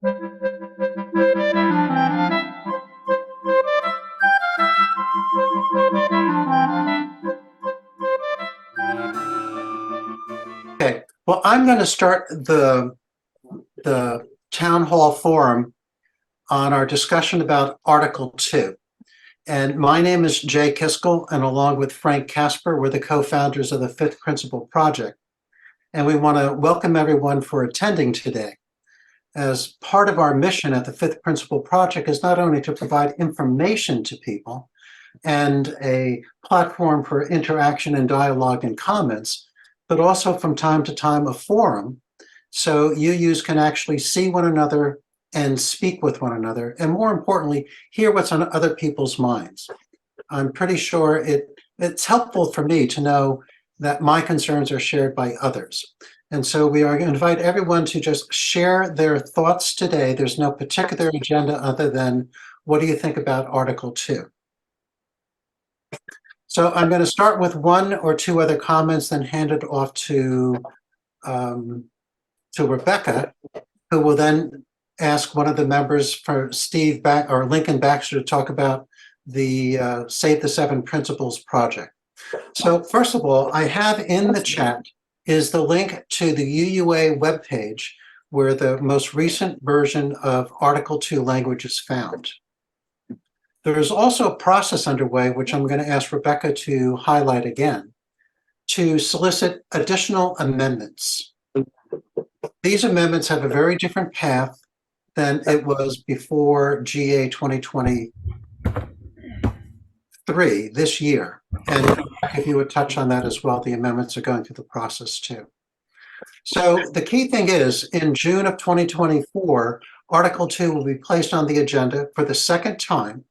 Okay, well, I'm going to start the town hall forum on our discussion about Article 2. And my name is Jay Kiskell, and along with Frank Casper, we're the co-founders of the Fifth Principle Project. And we want to welcome everyone for attending today. As part of our mission at the Fifth Principle Project is not only to provide information to people and a platform for interaction and dialogue and comments, but also from time to time a forum so UUs can actually see one another and speak with one another, and more importantly, hear what's on other people's minds. I'm pretty sure it's helpful for me to know that my concerns are shared by others. And so we are going to invite everyone to just share their thoughts today. There's no particular agenda other than, what do you think about Article 2? So I'm going to start with one or two other comments, then hand it off to Rebecca, who will then ask one of the members for Lincoln Baxter to talk about the Save the Seven Principles project. So first of all, I have in the chat is the link to the UUA webpage where the most recent version of Article 2 language is found. There is also a process underway, which I'm going to ask Rebecca to highlight again, to solicit additional amendments. These amendments have a very different path than it was before GA 2023 this year. And if you would touch on that as well, the amendments are going through the process too. So the key thing is, in June of 2024, Article 2 will be placed on the agenda for the second time,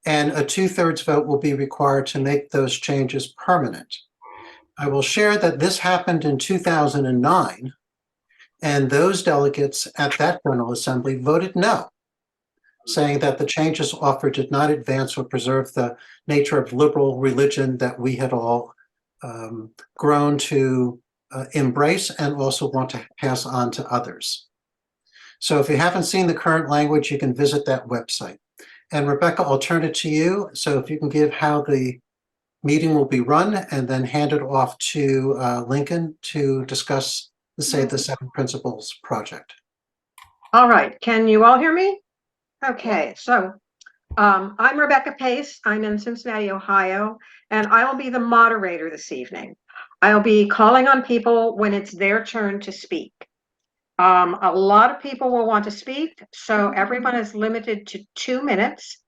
and a 2/3 vote will be required to make those changes permanent. I will share that this happened in 2009, and those delegates at that General Assembly voted no, saying that the changes offered did not advance or preserve the nature of liberal religion that we had all grown to embrace and also want to pass on to others. So if you haven't seen the current language, you can visit that website. And Rebecca, I'll turn it to you. So if you can give how the meeting will be run and then hand it off to Lincoln to discuss the Save the Seven Principles project. All right, can you all hear me? Okay, so I'm Rebecca Pace. I'm in Cincinnati, Ohio, and I will be the moderator this evening. I'll be calling on people when it's their turn to speak. A lot of people will want to speak, so everyone is limited to 2 minutes.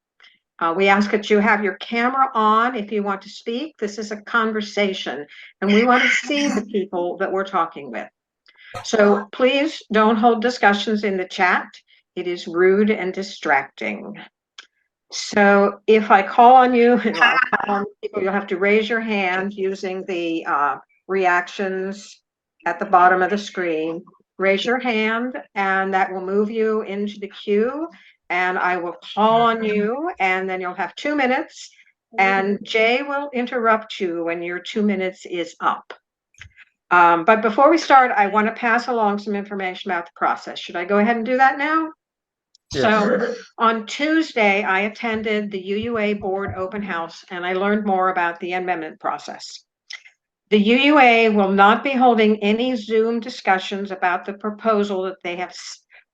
We ask that you have your camera on if you want to speak. This is a conversation, and we want to see the people that we're talking with. So please don't hold discussions in the chat. It is rude and distracting. So if I call on you, and I'll call on people, you'll have to raise your hand using the reactions at the bottom of the screen. Raise your hand, and that will move you into the queue, and I will call on you, and then you'll have 2 minutes, and Jay will interrupt you when your 2 minutes is up. But before we start, I want to pass along some information about the process. Should I go ahead and do that now? Yes. So on Tuesday, I attended the UUA board open house, and I learned more about the amendment process. The UUA will not be holding any Zoom discussions about the proposal that they have,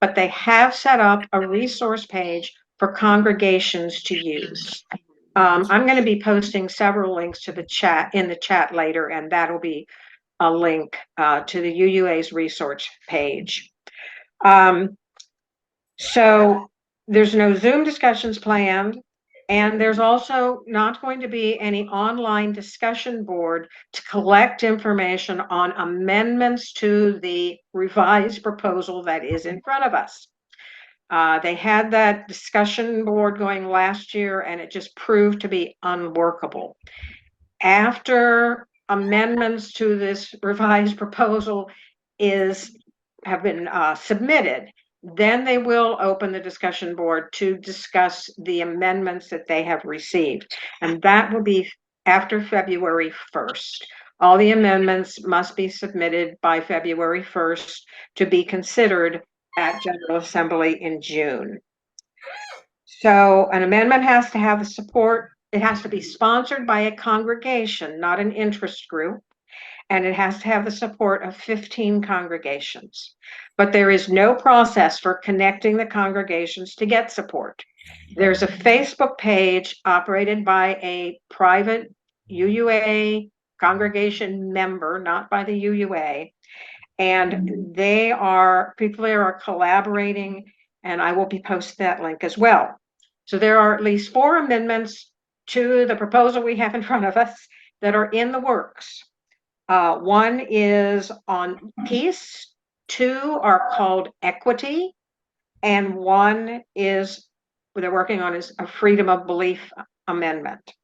but they have set up a resource page for congregations to use. I'm going to be posting several links to the chat in the chat later, and that'll be a link to the UUA's resource page. So there's no Zoom discussions planned, and there's also not going to be any online discussion board to collect information on amendments to the revised proposal that is in front of us. They had that discussion board going last year, and it just proved to be unworkable. After amendments to this revised proposal have been submitted, then they will open the discussion board to discuss the amendments that they have received. And that will be after February 1st. All the amendments must be submitted by February 1st to be considered at General Assembly in June. So an amendment has to have the support. It has to be sponsored by a congregation, not an interest group. And it has to have the support of 15 congregations. But there is no process for connecting the congregations to get support. There's a Facebook page operated by a private UUA congregation member, not by the UUA. And people there are collaborating, and I will be posting that link as well. So there are at least 4 amendments to the proposal we have in front of us that are in the works. One is on peace, 2 are called equity, and 1 is they're working on is a freedom of belief amendment.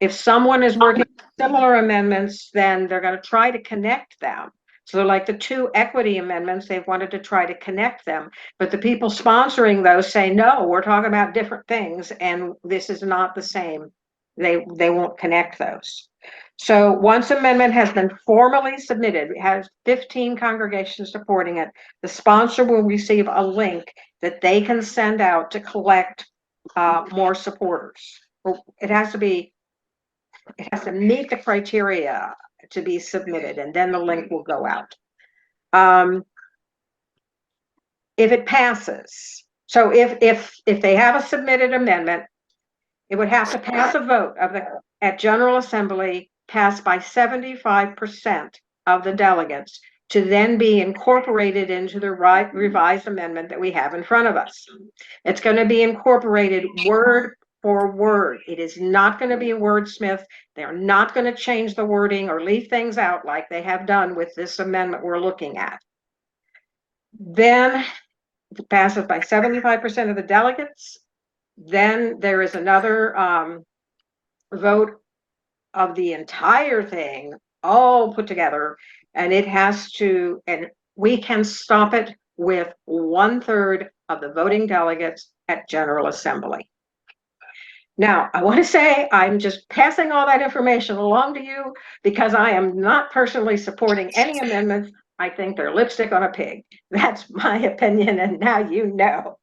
If someone is working on similar amendments, then they're going to try to connect them. So like the 2 equity amendments, they've wanted to try to connect them, but the people sponsoring those say, no, we're talking about different things, and this is not the same. They won't connect those. So once amendment has been formally submitted, it has 15 congregations supporting it, the sponsor will receive a link that they can send out to collect more supporters. It has to meet the criteria to be submitted, and then the link will go out. If it passes, so if they have a submitted amendment, it would have to pass a vote at General Assembly, passed by 75% of the delegates, to then be incorporated into the revised amendment that we have in front of us. It's going to be incorporated word for word. It is not going to be a wordsmith. They're not going to change the wording or leave things out like they have done with this amendment we're looking at. Then it passes by 75% of the delegates. Then there is another vote of the entire thing all put together, and we can stop it with 1/3 of the voting delegates at General Assembly. Now, I want to say I'm just passing all that information along to you because I am not personally supporting any amendments. I think they're lipstick on a pig. That's my opinion, and now you know.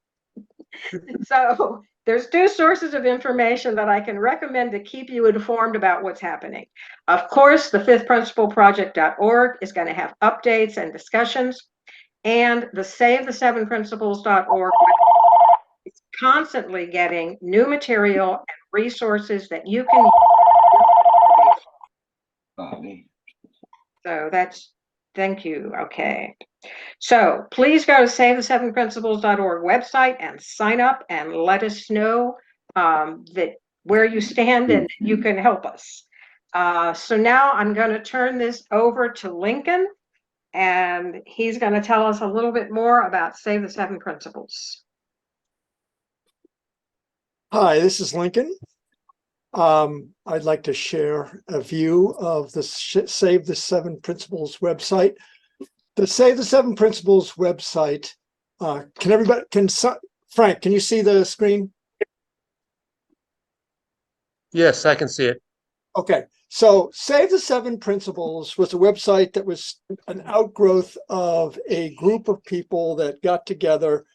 So there's 2 sources of information that I can recommend to keep you informed about what's happening. Of course, the fifthprincipleproject.org is going to have updates and discussions, and the SaveThe7Principles.org is constantly getting new material and resources that you can use. So thank you. Okay. So please go to SaveThe7Principles.org website and sign up and let us know that where you stand and you can help us. So now I'm going to turn this over to Lincoln, and he's going to tell us a little bit more about Save the 7 Principles. Hi, this is Lincoln. I'd like to share a view of the Save the 7 Principles website. The Save the 7 Principles website, Frank, can you see the screen? Yes, I can see it. Okay, so Save the 7 Principles was a website that was an outgrowth of a group of people that got together,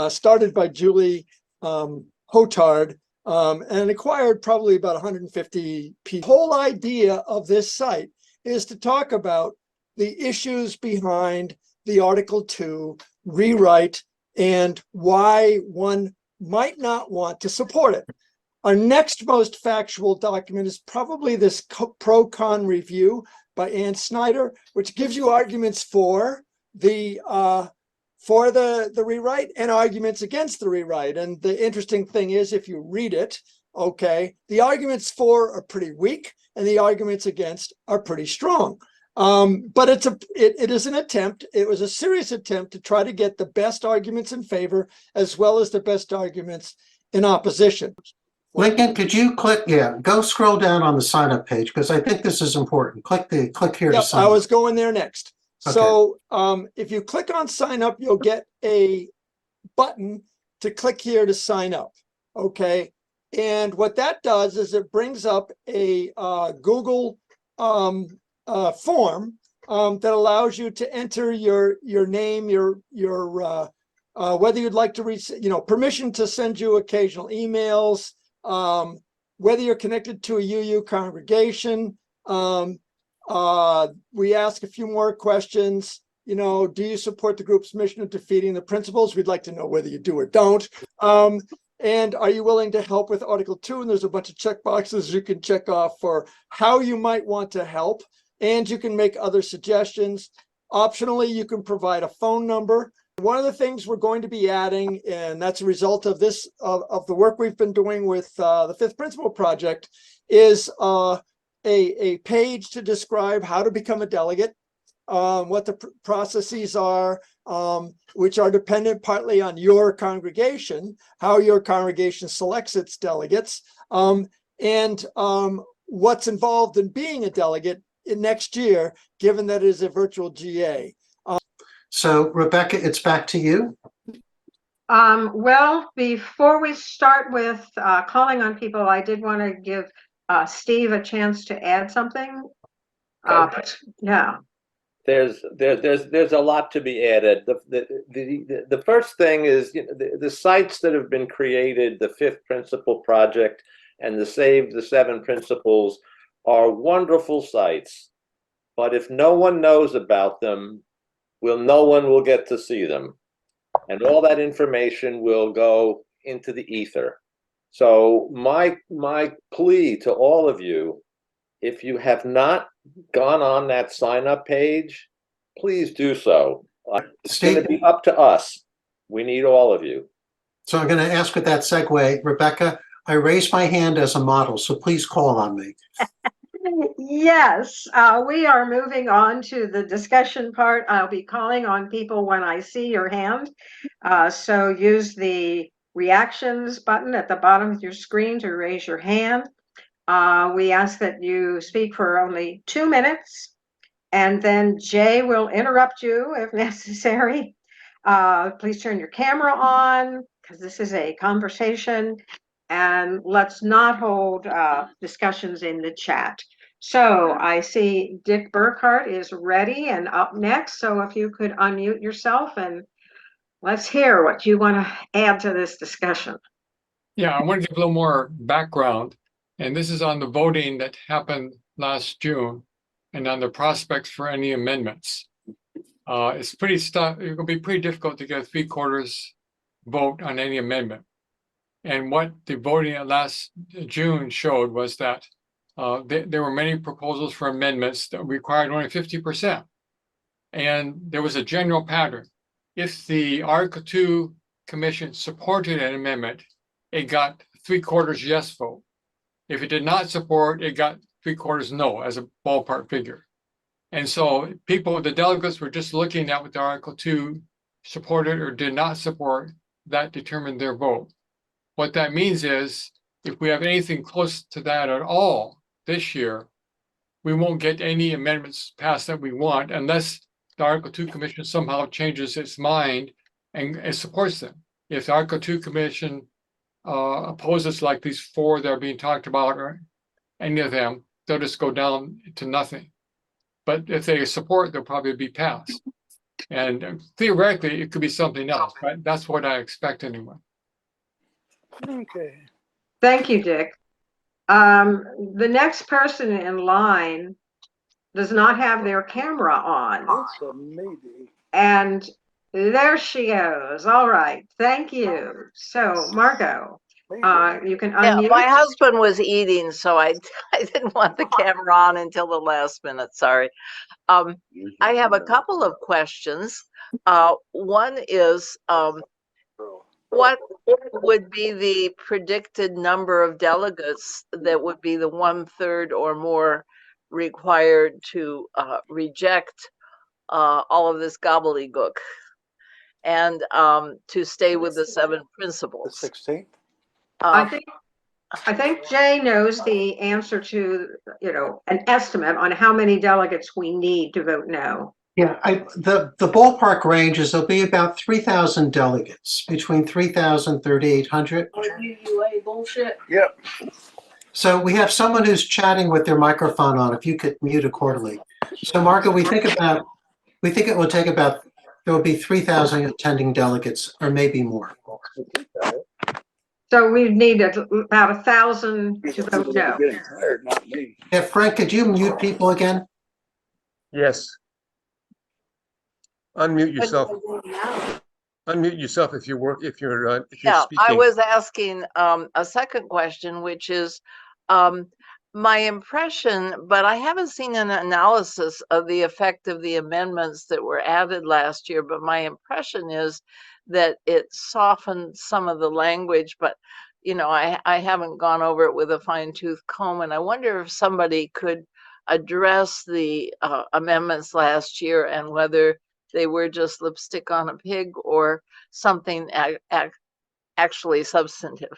started by Julie Hotard, and acquired probably about 150 people. The whole idea of this site is to talk about the issues behind the Article 2 rewrite and why one might not want to support it. Our next most factual document is probably this pro-con review by Ann Snyder, which gives you arguments for the rewrite and arguments against the rewrite. And the interesting thing is, if you read it, okay, the arguments for are pretty weak and the arguments against are pretty strong. But it is an attempt. It was a serious attempt to try to get the best arguments in favor as well as the best arguments in opposition. Lincoln, could you go scroll down on the sign up page, because I think this is important. Click here to sign up. I was going there next. Okay. So if you click on sign up, you'll get a button to click here to sign up. Okay. And what that does is it brings up a Google form that allows you to enter your name, whether you'd like to permission to send you occasional emails, whether you're connected to a UU congregation. We ask a few more questions. Do you support the group's mission of defeating the principles? We'd like to know whether you do or don't. And are you willing to help with Article 2? And there's a bunch of check boxes you can check off for how you might want to help. And you can make other suggestions. Optionally, you can provide a phone number. One of the things we're going to be adding, and that's a result of this, of the work we've been doing with the Fifth Principle Project, is a page to describe how to become a delegate, what the processes are, which are dependent partly on your congregation, how your congregation selects its delegates, and what's involved in being a delegate in next year, given that it is a virtual GA. So Rebecca, it's back to you. Well, before we start with calling on people, I did want to give Steve a chance to add something. Yeah. There's a lot to be added. The first thing is the sites that have been created, the Fifth Principle Project and the Save the Seven Principles, are wonderful sites. But if no one knows about them, no one will get to see them, and all that information will go into the ether. So my plea to all of you, if you have not gone on that sign-up page, please do so. It's going to be up to us. We need all of you. So I'm going to ask with that segue, Rebecca, I raised my hand as a model, so please call on me. Yes, we are moving on to the discussion part. I'll be calling on people when I see your hand. So use the reactions button at the bottom of your screen to raise your hand. We ask that you speak for only 2 minutes, and then Jay will interrupt you if necessary. Please turn your camera on, because this is a conversation, and let's not hold discussions in the chat. So I see Dick Burkhart is ready and up next. So if you could unmute yourself and let's hear what you want to add to this discussion. Yeah, I want to give a little more background. And this is on the voting that happened last June and on the prospects for any amendments. It's it will be pretty difficult to get a 3/4 vote on any amendment. And what the voting at last June showed was that there were many proposals for amendments that required only 50%. And there was a general pattern. If the Article 2 Commission supported an amendment, it got 3/4 yes vote. If it did not support, it got 3/4 no as a ballpark figure. And so the delegates were just looking at what the Article 2 supported or did not support, that determined their vote. What that means is, if we have anything close to that at all this year, we won't get any amendments passed that we want unless the Article 2 Commission somehow changes its mind and supports them. If the Article 2 Commission opposes like these 4 that are being talked about or any of them, they'll just go down to nothing. But if they support, they'll probably be passed. And theoretically, it could be something else, but that's what I expect anyway. Okay. Thank you, Dick. The next person in line does not have their camera on. That's a maybe. And there she goes. All right. Thank you. So, Margot, you can unmute. Yeah, my husband was eating, so I didn't want the camera on until the last minute. Sorry. I have a couple of questions. One is, what would be the predicted number of delegates that would be the 1/3 or more required to reject all of this gobbledygook and to stay with the 7 principles? The 16th? I think Jay knows the answer to, an estimate on how many delegates we need to vote no. Yeah, the ballpark range is there'll be about 3,000 delegates, between 3,000 and 3,800. UUA bullshit. Yep. So we have someone who's chatting with their microphone on, if you could mute accordingly. So Margaret, we think it will take about, there will be 3,000 attending delegates or maybe more. So we need about 1,000 to vote no. Getting tired, not me. Yeah, Frank, could you mute people again? Yes. Unmute yourself. Unmute yourself if you're Yeah, I speaking. was asking a second question, which is my impression, but I haven't seen an analysis of the effect of the amendments that were added last year, but my impression is that it softened some of the language, but I haven't gone over it with a fine-tooth comb, and I wonder if somebody could address the amendments last year and whether they were just lipstick on a pig or something actually substantive.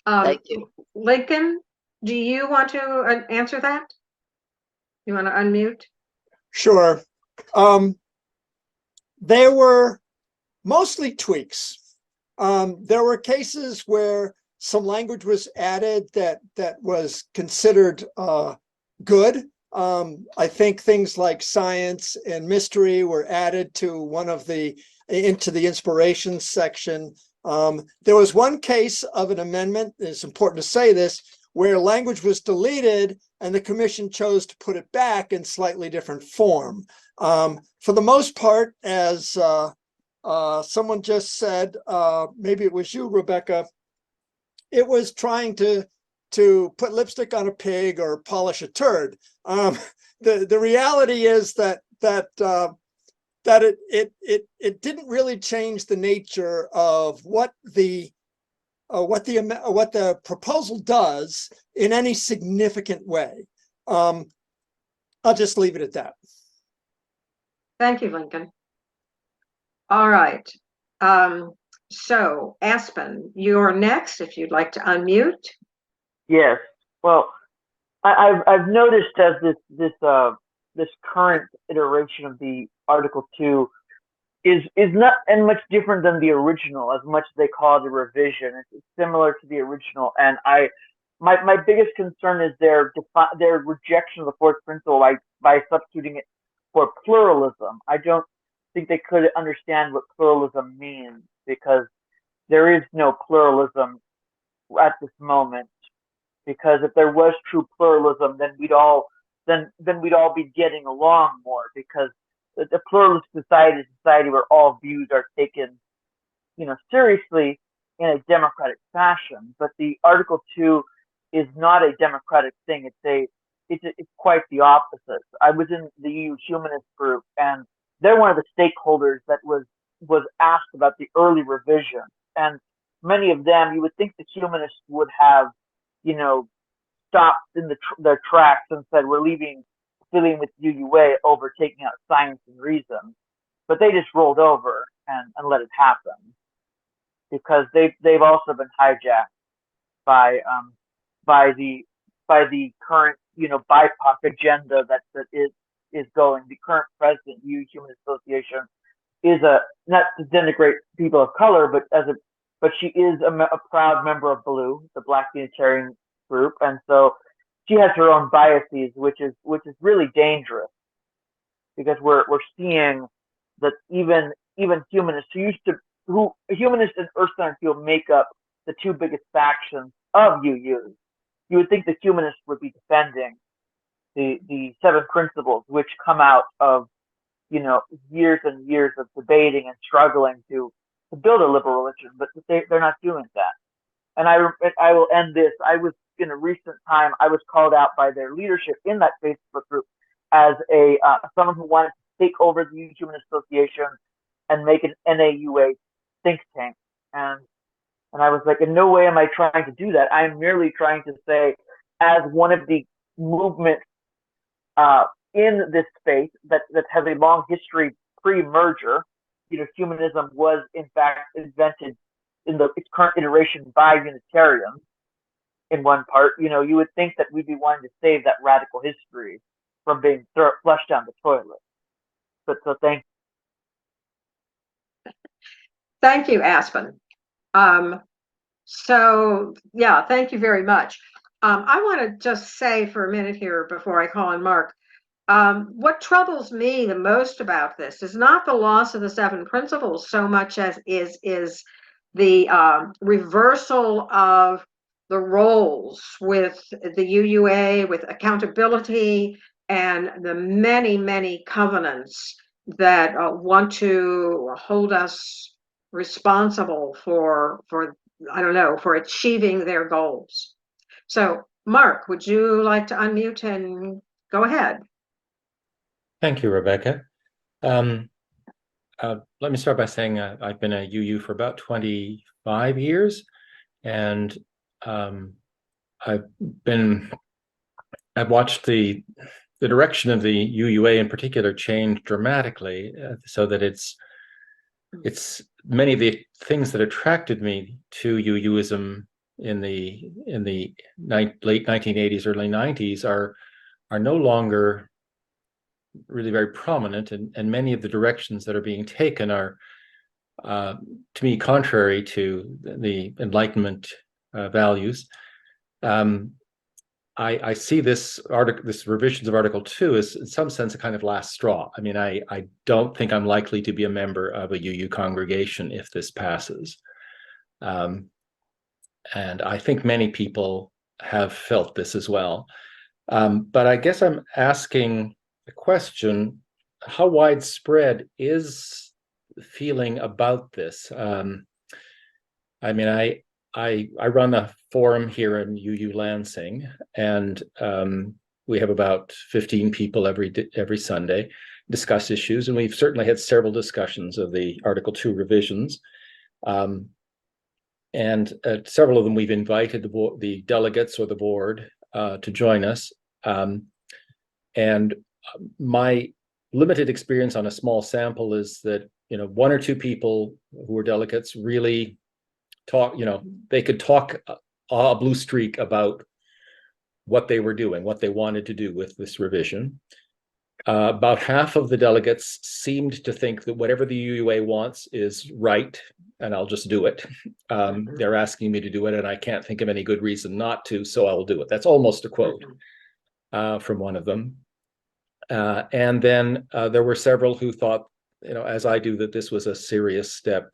Thank you. Lincoln, do you want to answer that? You want to unmute? Sure. There were mostly tweaks. There were cases where some language was added that was considered good. I think things like science and mystery were added to into the inspirations section. There was one case of an amendment, it's important to say this, where language was deleted and the commission chose to put it back in slightly different form. For the most part, as someone just said, maybe it was you, Rebecca, it was trying to put lipstick on a pig or polish a turd. The reality is that it didn't really change the nature of what the proposal does in any significant way. I'll just leave it at that. Thank you, Lincoln. All right. So Aspen, you're next if you'd like to unmute. Yes. Well, I've noticed as this current iteration of the Article 2 is not and much different than the original, as much as they call it a revision. It's similar to the original, and my biggest concern is their rejection of the fourth principle by substituting it for pluralism. I don't think they could understand what pluralism means, because there is no pluralism at this moment. Because if there was true pluralism, then we'd all be getting along more. Because the pluralist society is a society where all views are taken, seriously in a democratic fashion. But the Article 2 is not a democratic thing. It's quite the opposite. I was in the EU Humanist group, and they're one of the stakeholders that was asked about the early revision. And many of them, you would think the humanists would have, stopped in their tracks and said, we're leaving with UUA over taking out science and reason. But they just rolled over and let it happen, because they've also been hijacked by the current BIPOC agenda that is going. The current president of the EU Humanist Association is not to denigrate people of color, but she is a proud member of Blue, the Black Unitarian group, and so she has her own biases, which is really dangerous, because we're seeing that even humanists who humanists and Earth Center people make up the two biggest factions of UUs. You would think the humanists would be defending the 7 principles, which come out of years and years of debating and struggling to build a liberal religion, but they're not doing that. And I will end this. I was in a recent time, I was called out by their leadership in that Facebook group as someone who wanted to take over the EU Humanist Association and make an NAUA think tank. And I was like, in no way am I trying to do that. I am merely trying to say, as one of the movements in this space that has a long history pre-merger, humanism was in fact invented in its current iteration by Unitarians. In one part, you would think that we'd be wanting to save that radical history from being flushed down the toilet. But so thank you. Thank you, Aspen. So yeah, thank you very much. I want to just say for a minute here before I call on Mark, What troubles me the most about this is not the loss of the seven principles so much as is the reversal of the roles with the UUA, with accountability, and the many covenants that want to hold us responsible for I don't know, for achieving their goals. So, Mark, would you like to unmute and go ahead? Thank you, Rebecca. Let me start by saying I've been a UU for about 25 years, and I've watched the direction of the UUA in particular change dramatically, so that it's many of the things that attracted me to UUism in the late 1980s, early 90s are no longer really very prominent, and many of the directions that are being taken are, to me, contrary to the Enlightenment values. I see this revisions of Article 2 as, in some sense, a kind of last straw. I mean, I don't think I'm likely to be a member of a UU congregation if this passes. And I think many people have felt this as well. But I guess I'm asking the question, how widespread is the feeling about this? I mean, I run a forum here in UU Lansing, and we have about 15 people every Sunday discuss issues, and we've certainly had several discussions of the Article 2 revisions. And several of them we've invited the delegates or the board to join us. And my limited experience on a small sample is that, one or two people who were delegates really talk, they could talk a blue streak about what they were doing, what they wanted to do with this revision. About half of the delegates seemed to think that whatever the UUA wants is right, and I'll just do it. They're asking me to do it, and I can't think of any good reason not to, so I will do it. That's almost a quote from one of them. And then there were several who thought, as I do, that this was a serious step,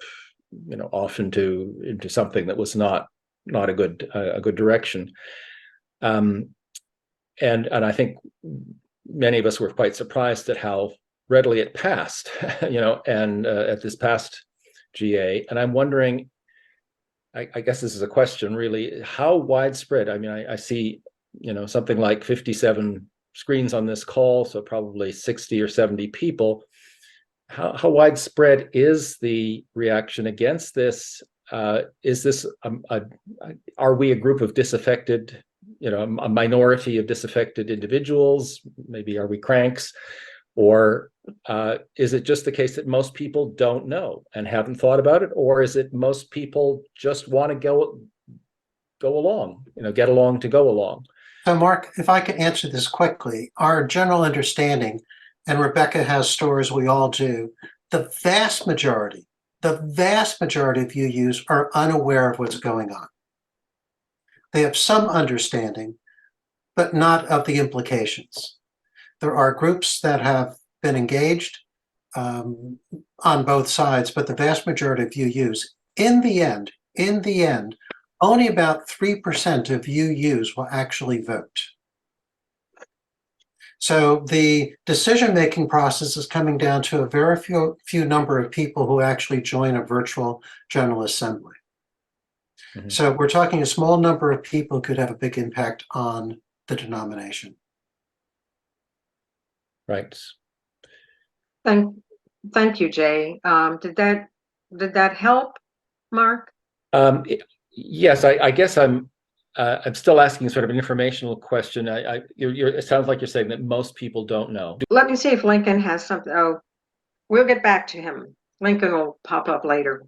off into something that was not a good direction. And I think many of us were quite surprised at how readily it passed, and at this past GA. And I'm wondering, I guess this is a question really, how widespread? I mean, I see, something like 57 screens on this call, so probably 60 or 70 people. How widespread is the reaction against this? Is this, are we a group of disaffected, a minority of disaffected individuals? Maybe are we cranks? Or is it just the case that most people don't know and haven't thought about it? Or is it most people just want to go along, get along to go along? So Mark, if I could answer this quickly, our general understanding, and Rebecca has stories we all do, the vast majority of UUs are unaware of what's going on. They have some understanding, but not of the implications. There are groups that have been engaged on both sides, but the vast majority of UUs, in the end, only about 3% of UUs will actually vote. So the decision-making process is coming down to a very few number of people who actually join a virtual General Assembly. Mm-hmm. So we're talking a small number of people could have a big impact on the denomination. Right. Thank you, Jay. Did that help, Mark? Yes, I guess I'm still asking sort of an informational question. It sounds like you're saying that most people don't know. Let me see if Lincoln has something. Oh, we'll get back to him. Lincoln will pop up later.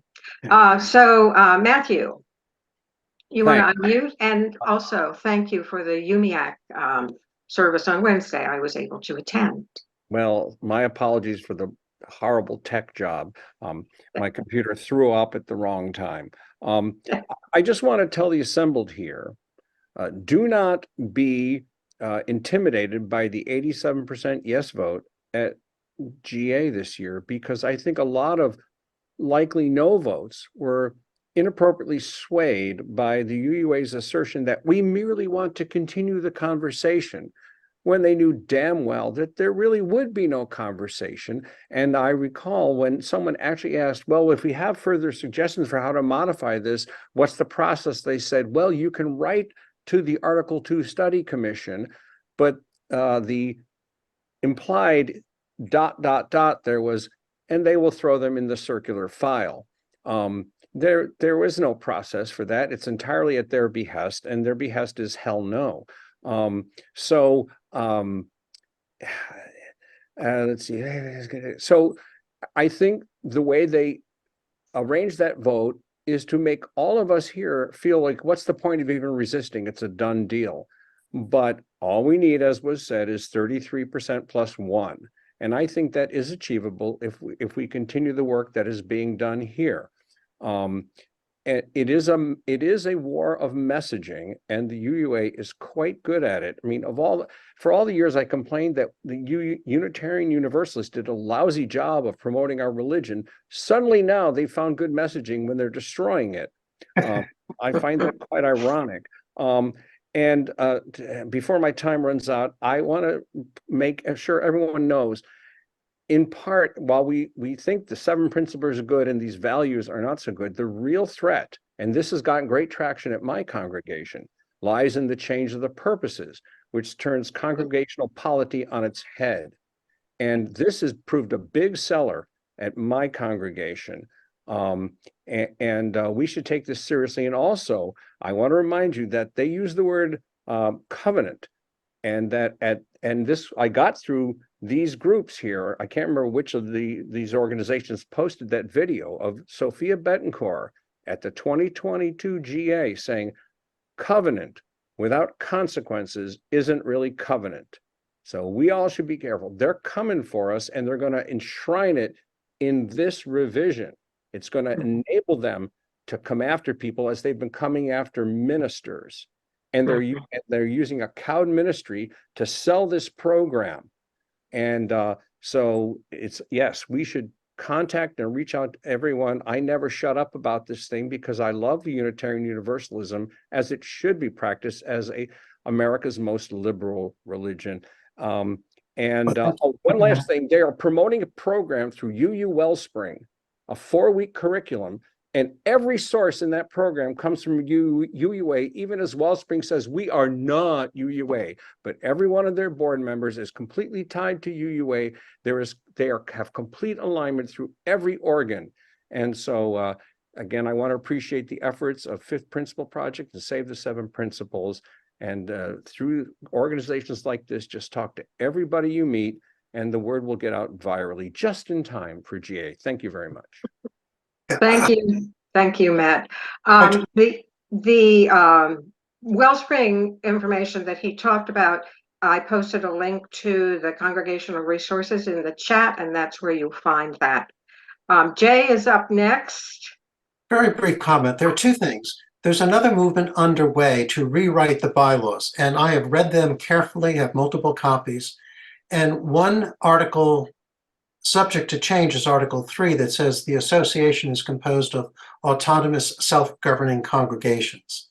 So Matthew, you want to unmute? And also, thank you for the UMIAC service on Wednesday. I was able to attend. Well, my apologies for the horrible tech job. My computer threw up at the wrong time. I just want to tell the assembled here, do not be intimidated by the 87% yes vote at GA this year, because I think a lot of likely no votes were inappropriately swayed by the UUA's assertion that we merely want to continue the conversation, when they knew damn well that there really would be no conversation. And I recall when someone actually asked, well, if we have further suggestions for how to modify this, what's the process? They said, well, you can write to the Article 2 Study Commission, but the implied ... there was, and they will throw them in the circular file. There was no process for that. It's entirely at their behest, and their behest is hell no. Let's see. So I think the way they arrange that vote is to make all of us here feel like, what's the point of even resisting? It's a done deal. But all we need, as was said, is 33% plus 1. And I think that is achievable if we continue the work that is being done here. It is a war of messaging, and the UUA is quite good at it. I mean, for all the years I complained that the Unitarian Universalists did a lousy job of promoting our religion, suddenly now they found good messaging when they're destroying it. I find that quite ironic. And before my time runs out, I want to make sure everyone knows, in part, while we think the 7 principles are good and these values are not so good, the real threat, and this has gotten great traction at my congregation, lies in the change of the purposes, which turns congregational polity on its head. And this has proved a big seller at my congregation. We should take this seriously. And also, I want to remind you that they use the word covenant, and this I got through these groups here. I can't remember which of these organizations posted that video of Sophia Betancourt at the 2022 GA saying covenant without consequences isn't really covenant. So we all should be careful. They're coming for us, and they're going to enshrine it in this revision. It's going to enable them to come after people as they've been coming after ministers. And they're using a cowed ministry to sell this program. And so it's, yes, we should contact and reach out to everyone. I never shut up about this thing because I love the Unitarian Universalism as it should be practiced as America's most liberal religion. One last thing, they are promoting a program through UU Wellspring, a 4-week curriculum, and every source in that program comes from UUA, even as Wellspring says we are not UUA, but every one of their board members is completely tied to UUA. They have complete alignment through every organ. And so again, I want to appreciate the efforts of Fifth Principle Project to Save the 7 Principles. And through organizations like this, just talk to everybody you meet, and the word will get out virally just in time for GA. Thank you very much. Thank you, Matt. Wellspring information that he talked about, I posted a link to the congregational resources in the chat, and that's where you'll find that. Jay is up next. Very brief comment. There are 2 things. There's another movement underway to rewrite the bylaws, and I have read them carefully, have multiple copies. And one article subject to change is Article 3 that says the association is composed of autonomous self-governing congregations.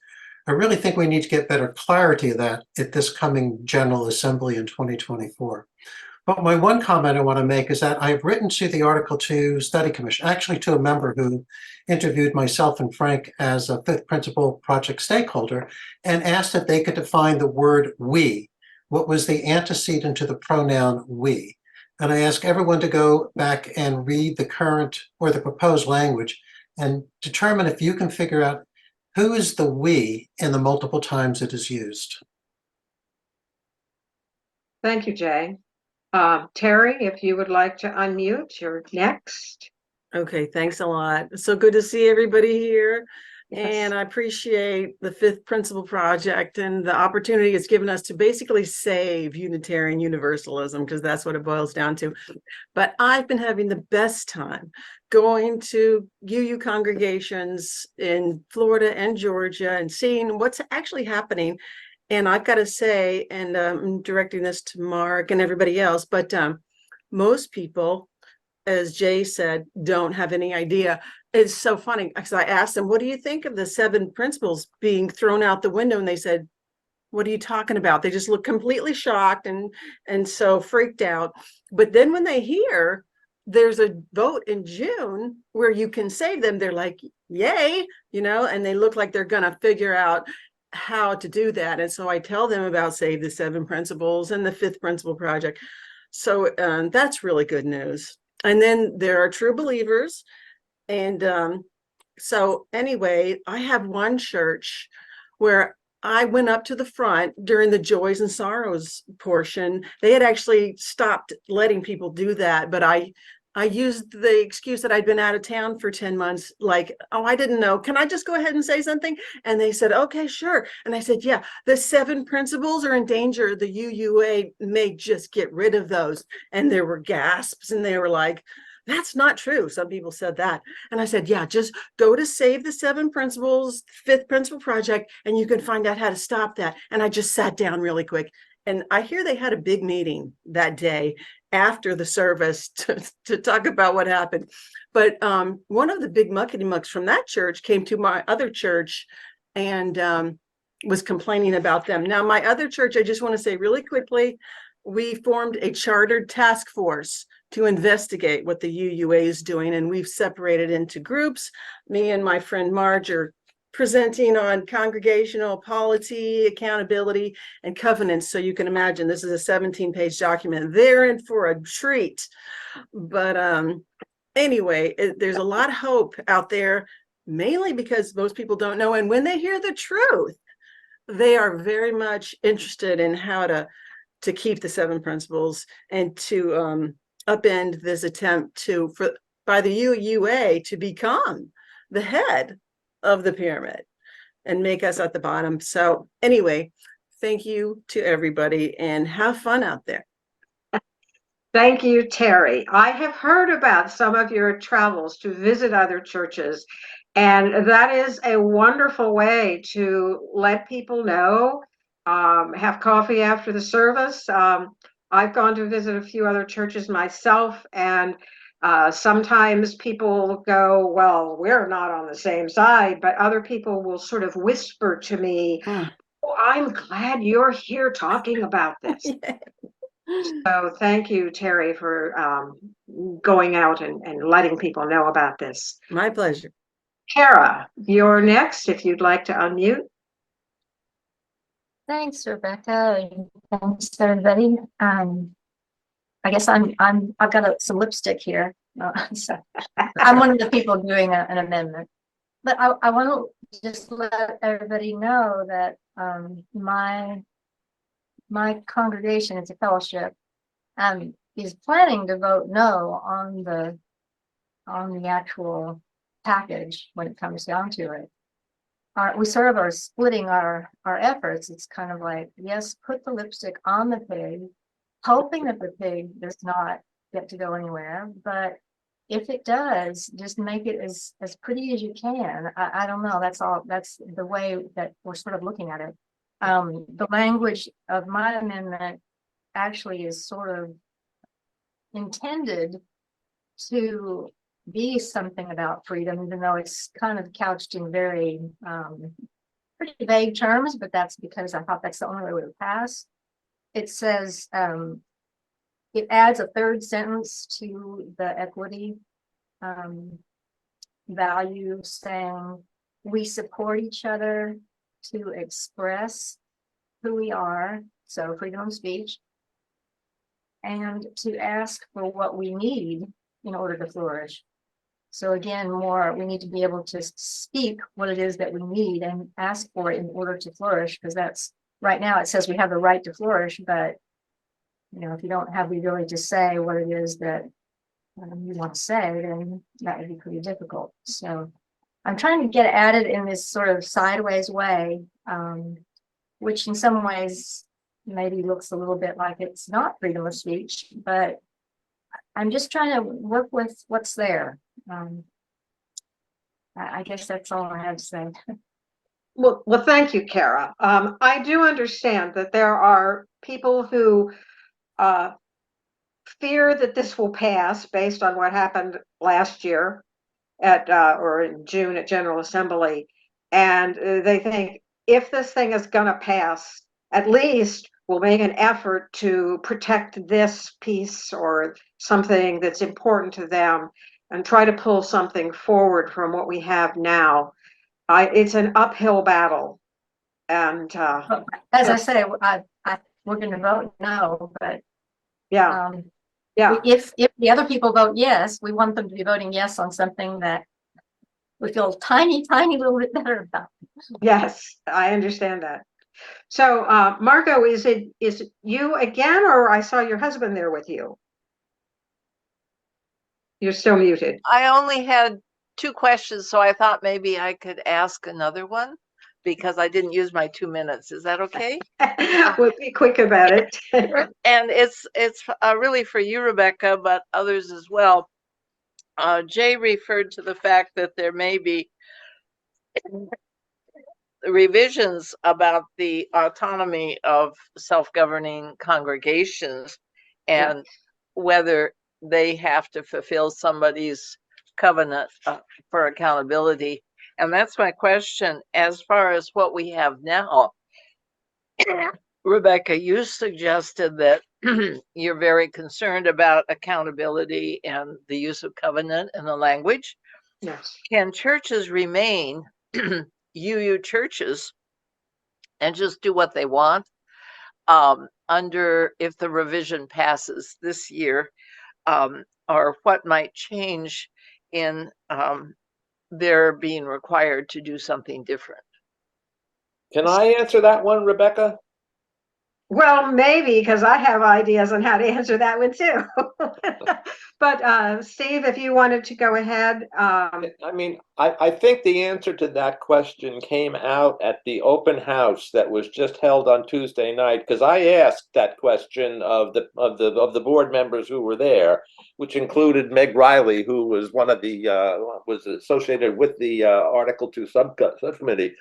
I really think we need to get better clarity of that at this coming General Assembly in 2024. But my one comment I want to make is that I've written to the Article 2 Study Commission, actually to a member who interviewed myself and Frank as a Fifth Principle Project stakeholder, and asked if they could define the word we. What was the antecedent to the pronoun we? And I ask everyone to go back and read the current or the proposed language and determine if you can figure out who is the we in the multiple times it is used. Thank you, Jay. Terry, if you would like to unmute, you're next. Okay, thanks a lot. So good to see everybody here. Yes. And I appreciate the Fifth Principle Project and the opportunity it's given us to basically save Unitarian Universalism, because that's what it boils down to. But I've been having the best time going to UU congregations in Florida and Georgia and seeing what's actually happening. And I've got to say, and I'm directing this to Mark and everybody else, but most people, as Jay said, don't have any idea. It's so funny because I asked them, what do you think of the 7 principles being thrown out the window? And they said, what are you talking about? They just look completely shocked and so freaked out. But then when they hear there's a vote in June where you can save them, they're like, yay, and they look like they're gonna figure out how to do that. And so I tell them about Save the 7 Principles and the 5th Principle Project. So that's really good news. And then there are true believers. And so anyway, I have one church where I went up to the front during the joys and sorrows portion. They had actually stopped letting people do that, but I used the excuse that I'd been out of town for 10 months, like, oh, I didn't know. Can I just go ahead and say something? And they said, okay, sure. And I said, yeah, the 7 principles are in danger. The UUA may just get rid of those. And there were gasps and they were like, that's not true. Some people said that. And I said, yeah, just go to Save the 7 Principles, 5th Principle Project, and you can find out how to stop that. And I just sat down really quick. And I hear they had a big meeting that day after the service to talk about what happened. But one of the big muckety mucks from that church came to my other church and was complaining about them. Now, my other church, I just want to say really quickly, we formed a chartered task force to investigate what the UUA is doing, and we've separated into groups. Me and my friend Marge are presenting on congregational polity, accountability, and covenants. So you can imagine this is a 17-page document. They're in for a treat. But anyway, there's a lot of hope out there, mainly because most people don't know. And when they hear the truth, they are very much interested in how to keep the 7 principles and to upend this attempt by the UUA to become the head of the pyramid and make us at the bottom. So anyway, thank you to everybody and have fun out there. Thank you, Terry. I have heard about some of your travels to visit other churches, and that is a wonderful way to let people know, have coffee after the service. I've gone to visit a few other churches myself, and sometimes people go, well, we're not on the same side, but other people will sort of whisper to me, oh, I'm glad you're here talking about this. So thank you, Terry, for going out and letting people know about this. My pleasure. Kara, you're next if you'd like to unmute. Thanks, Rebecca. Thanks, everybody. I guess I've got some lipstick here. So I'm one of the people doing an amendment. But I want to just let everybody know that my congregation, it's a fellowship, is planning to vote no on the actual package when it comes down to it. We sort of are splitting our efforts. It's kind of like, yes, put the lipstick on the pig, hoping that the pig does not get to go anywhere. But if it does, just make it as pretty as you can. I don't know. That's the way that we're sort of looking at it. The language of my amendment actually is sort of intended to be something about freedom, even though it's kind of couched in very pretty vague terms, but that's because I thought that's the only way it would pass. It says, it adds a third sentence to the equity value, saying we support each other to express who we are, so freedom of speech, and to ask for what we need in order to flourish. So again, we need to be able to speak what it is that we need and ask for it in order to flourish, because that's right now it says we have the right to flourish, but if you don't have the ability to say what it is that you want to say, then that would be pretty difficult. So I'm trying to get at it in this sort of sideways way, which in some ways maybe looks a little bit like it's not freedom of speech, but I'm just trying to work with what's there. I guess that's all I have to say. Well, thank you, Kara. I do understand that there are people who fear that this will pass based on what happened last year or in June at General Assembly. And they think if this thing is going to pass, at least we'll make an effort to protect this piece or something that's important to them and try to pull something forward from what we have now. It's an uphill battle. And As I say, we're going to vote no, but yeah, um, yeah, if the other people vote yes, we want them to be voting yes on something that we feel tiny little bit better about. yes, I understand that. So, Marco, is you again, or I saw your husband there with you? You're still muted. I only had 2 questions, so I thought maybe I could ask another one because I didn't use my 2 minutes. Is that okay? We'll be quick about it. And it's really for you, Rebecca, but others as well. Jay referred to the fact that there may be revisions about the autonomy of self-governing congregations and whether they have to fulfill somebody's covenant for accountability. And that's my question. As far as what we have now, Rebecca, you suggested that you're very concerned about accountability and the use of covenant in the language. Yes. Can churches remain UU churches and just do what they want under if the revision passes this year, or what might change in their being required to do something different? Can I answer that one, Rebecca? Well, maybe, because I have ideas on how to answer that one too. But Steve, if you wanted to go ahead. I mean, I think the answer to that question came out at the open house that was just held on Tuesday night, because I asked that question of the board members who were there, which included Meg Riley, who was one of the was associated with the Article 2 subcommittee.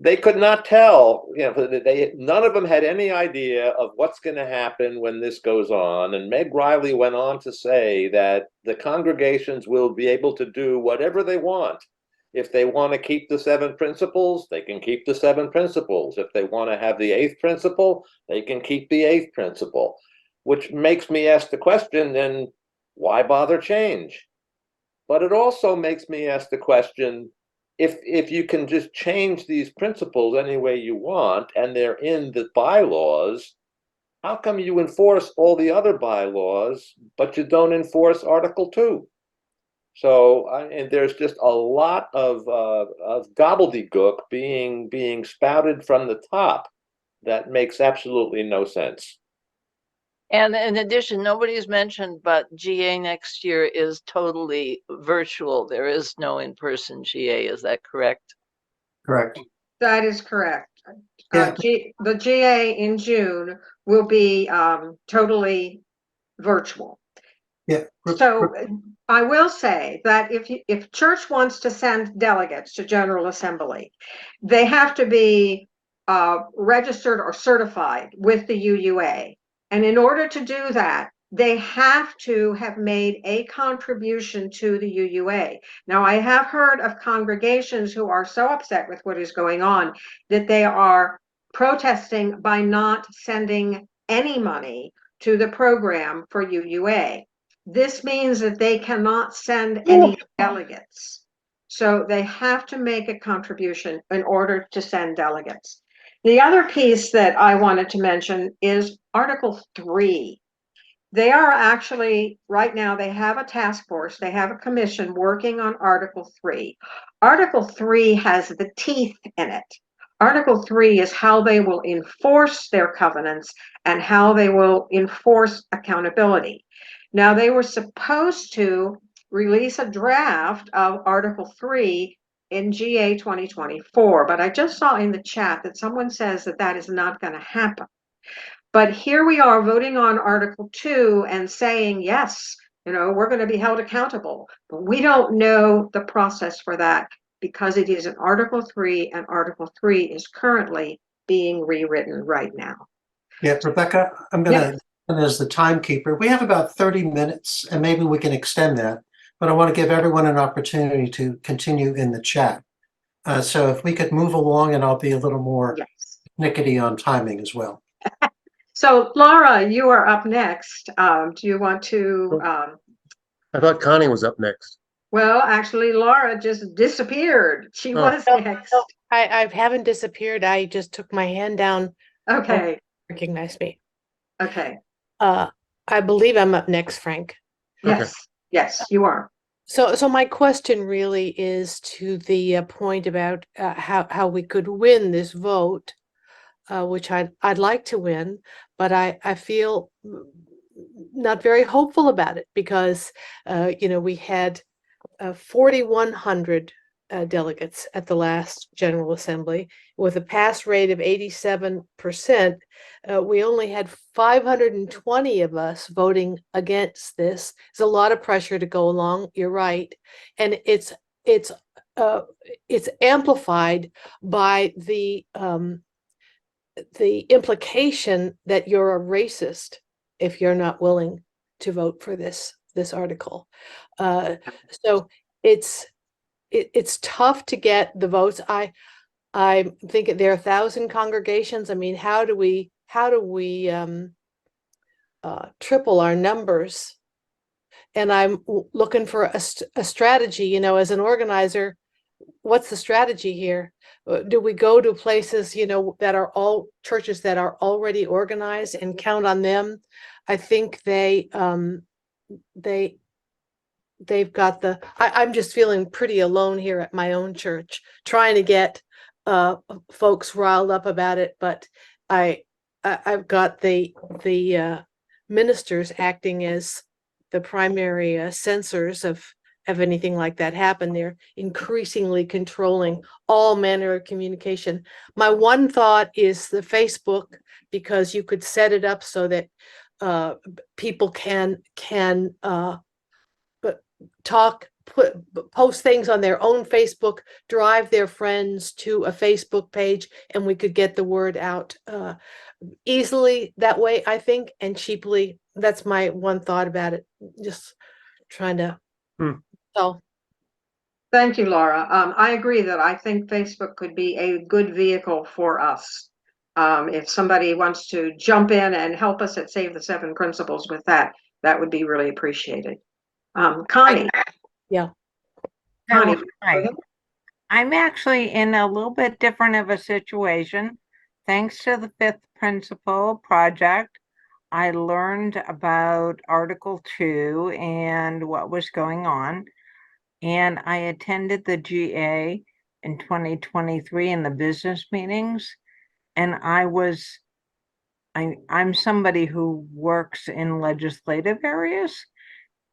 They could not tell, none of them had any idea of what's going to happen when this goes on. And Meg Riley went on to say that the congregations will be able to do whatever they want. If they want to keep the 7 principles, they can keep the 7 principles. If they want to have the 8th principle, they can keep the 8th principle, which makes me ask the question, then why bother change? But it also makes me ask the question, if you can just change these principles any way you want and they're in the bylaws, how come you enforce all the other bylaws but you don't enforce Article 2? So and there's just a lot of gobbledygook being spouted from the top that makes absolutely no sense. And in addition, nobody's mentioned, but GA next year is totally virtual. There is no in-person GA. Is that correct? Correct. That is correct. Yeah. The GA in June will be totally virtual. Yeah. So I will say that if church wants to send delegates to General Assembly, they have to be registered or certified with the UUA. And in order to do that, they have to have made a contribution to the UUA. Now, I have heard of congregations who are so upset with what is going on that they are protesting by not sending any money to the program for UUA. This means that they cannot send any delegates. So they have to make a contribution in order to send delegates. The other piece that I wanted to mention is Article 3. They are actually, right now, they have a task force, they have a commission working on Article 3. Article 3 has the teeth in it. Article 3 is how they will enforce their covenants and how they will enforce accountability. Now, they were supposed to release a draft of Article 3 in GA 2024, but I just saw in the chat that someone says that that is not going to happen. But here we are voting on Article 2 and saying, yes, we're going to be held accountable, but we don't know the process for that. because it is in Article 3, and Article 3 is currently being rewritten right now. Yeah, Rebecca, I'm gonna, as the timekeeper, we have about 30 minutes and maybe we can extend that, but I want to give everyone an opportunity to continue in the chat. So if we could move along, and I'll be a little more Yes. nickety on timing as well. So Laura, you are up next. Do you want to, I thought Connie was up next. well, actually, Laura just disappeared. She Oh. was next. I haven't disappeared. I just took my hand down. Okay, Recognize me. okay. I believe I'm up next, Frank. Okay. Yes, yes, you are. So my question really is to the point about how we could win this vote, which I'd like to win, but I feel not very hopeful about it because we had 4,100 delegates at the last General Assembly with a pass rate of 87%. We only had 520 of us voting against this. It's a lot of pressure to go along. You're right, and it's amplified by the implication that you're a racist if you're not willing to vote for this article. So it's tough to get the votes. I think there are 1,000 congregations. I mean, how do we triple our numbers? And I'm looking for a strategy, as an organizer. What's the strategy here? Do we go to places, that are all churches that are already organized and count on them? I think they've got I'm just feeling pretty alone here at my own church, trying to get folks riled up about it. But I've got the ministers acting as the primary censors of anything like that happen. They're increasingly controlling all manner of communication. My one thought is the Facebook, because you could set it up so that people can post things on their own Facebook, drive their friends to a Facebook page, and we could get the word out easily that way, I think, and cheaply. That's my one thought about it. Just trying to. So. Thank you, Laura. I agree that I think Facebook could be a good vehicle for us. If somebody wants to jump in and help us at Save the Seven Principles with that would be really appreciated. Connie. Yeah. Connie. Hi. I'm actually in a little bit different of a situation. Thanks to the Fifth Principle Project, I learned about Article 2 and what was going on. And I attended the GA in 2023 in the business meetings. And I'm somebody who works in legislative areas.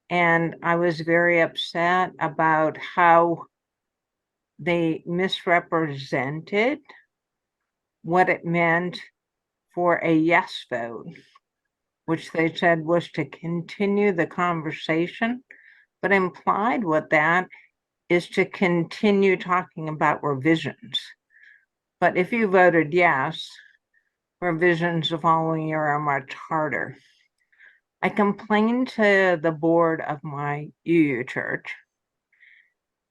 And I was very upset about how they misrepresented what it meant for a yes vote, which they said was to continue the conversation, but implied with that is to continue talking about revisions. But if you voted yes, revisions the following year are much harder. I complained to the board of my UU church,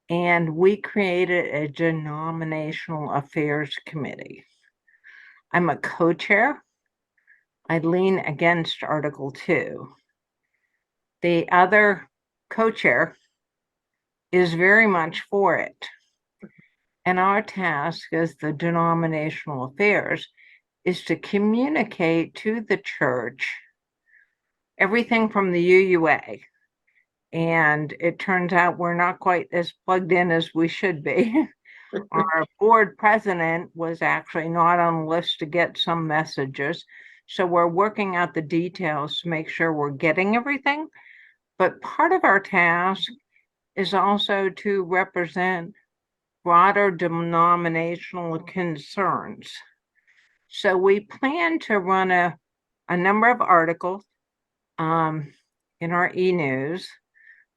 and we created a denominational affairs committee. I'm a co-chair. I lean against Article 2. The other co-chair is very much for it. And our task as the denominational affairs is to communicate to the church everything from the UUA. And it turns out we're not quite as plugged in as we should be. Our board president was actually not on the list to get some messages. So we're working out the details to make sure we're getting everything. But part of our task is also to represent broader denominational concerns. So we plan to run a number of articles in our e-news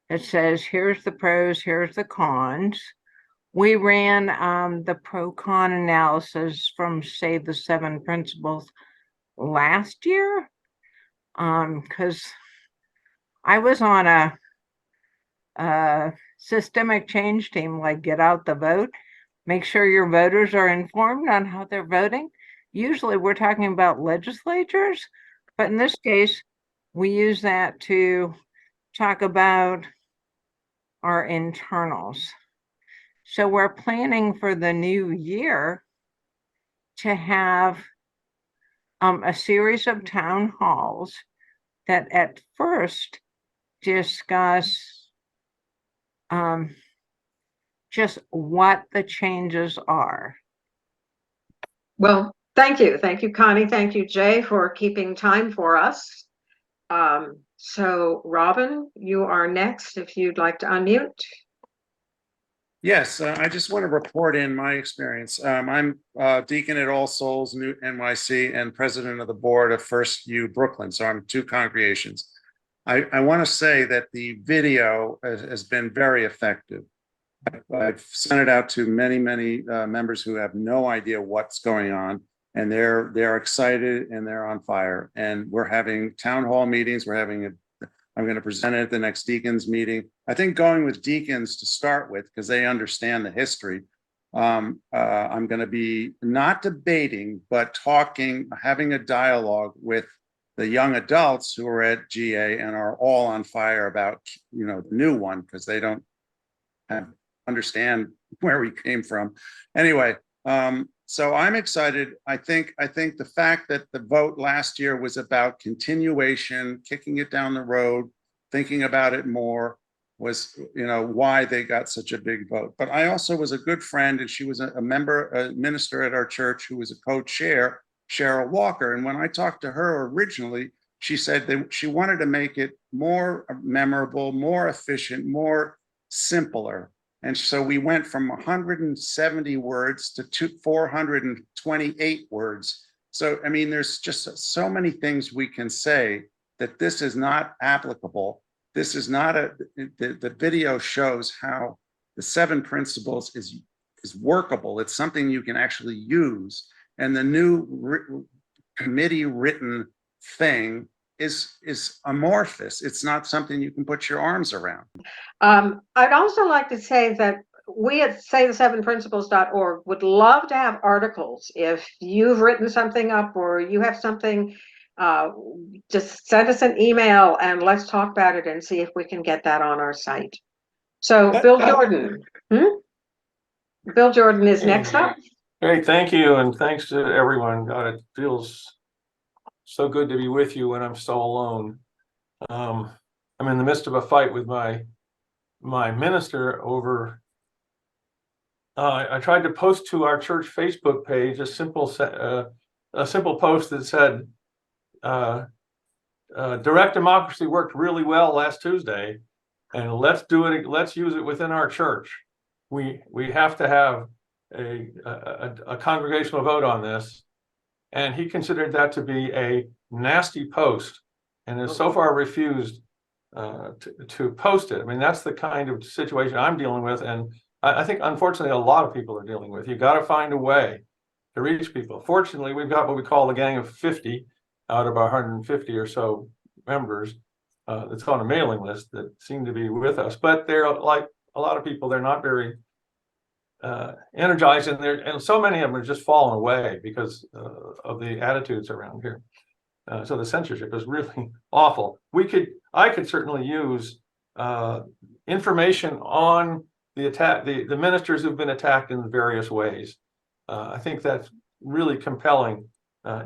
that says, here's the pros, here's the cons. we ran the pro-con analysis from Save the Seven Principles last year. Because I was on a systemic change team, like get out the vote, make sure your voters are informed on how they're voting. Usually we're talking about legislatures, but in this case, we use that to talk about our internals. So we're planning for the new year to have a series of town halls that at first discuss just what the changes are. Well, thank you. Thank you, Connie. Thank you, Jay, for keeping time for us. So Robin, you are next if you'd like to unmute. Yes, I just want to report in my experience. I'm deacon at All Souls NYC and president of the board of First View Brooklyn. So I'm two congregations. I want to say that the video has been very effective. I've sent it out to many members who have no idea what's going on, and they're excited and they're on fire. And we're having town hall meetings. I'm going to present it at the next deacons meeting. I think going with deacons to start with, because they understand the history. I'm going to be not debating, but talking, having a dialogue with the young adults who are at GA and are all on fire about, the new one, because they don't understand where we came from. Anyway, so I'm excited. I think the fact that the vote last year was about continuation, kicking it down the road, thinking about it more was, why they got such a big vote. But I also was a good friend, and she was a minister at our church who was a co-chair, Cheryl Walker. And when I talked to her originally, she said that she wanted to make it more memorable, more efficient, more simpler. And so we went from 170 words to 428 words. So, I mean, there's just so many things we can say that this is not applicable. This is not the video shows how the seven principles is workable. It's something you can actually use. And the new committee written thing is amorphous. It's not something you can put your arms around. I'd also like to say that we at saythesevenprinciples.org would love to have articles. If you've written something up or you have something, just send us an email and let's talk about it and see if we can get that on our site. So Bill Jordan. Bill Jordan is next up. Great, thank you, and thanks to everyone. God, it feels so good to be with you when I'm so alone. I'm in the midst of a fight with my minister over. I tried to post to our church Facebook page a simple post that said, "Direct democracy worked really well last Tuesday, and let's do it. Let's use it within our church. We have to have a congregational vote on this." And he considered that to be a nasty post, and has so far refused to post it. I mean, that's the kind of situation I'm dealing with, and I think unfortunately a lot of people are dealing with. You got to find a way to reach people. Fortunately, we've got what we call a gang of 50 out of our 150 or so members that's on a mailing list that seem to be with us, but they're like a lot of people, they're not very energized, and so many of them are just fallen away because of the attitudes around here. So the censorship is really awful. I could certainly use information on the attack, the ministers who've been attacked in various ways. I think that's really compelling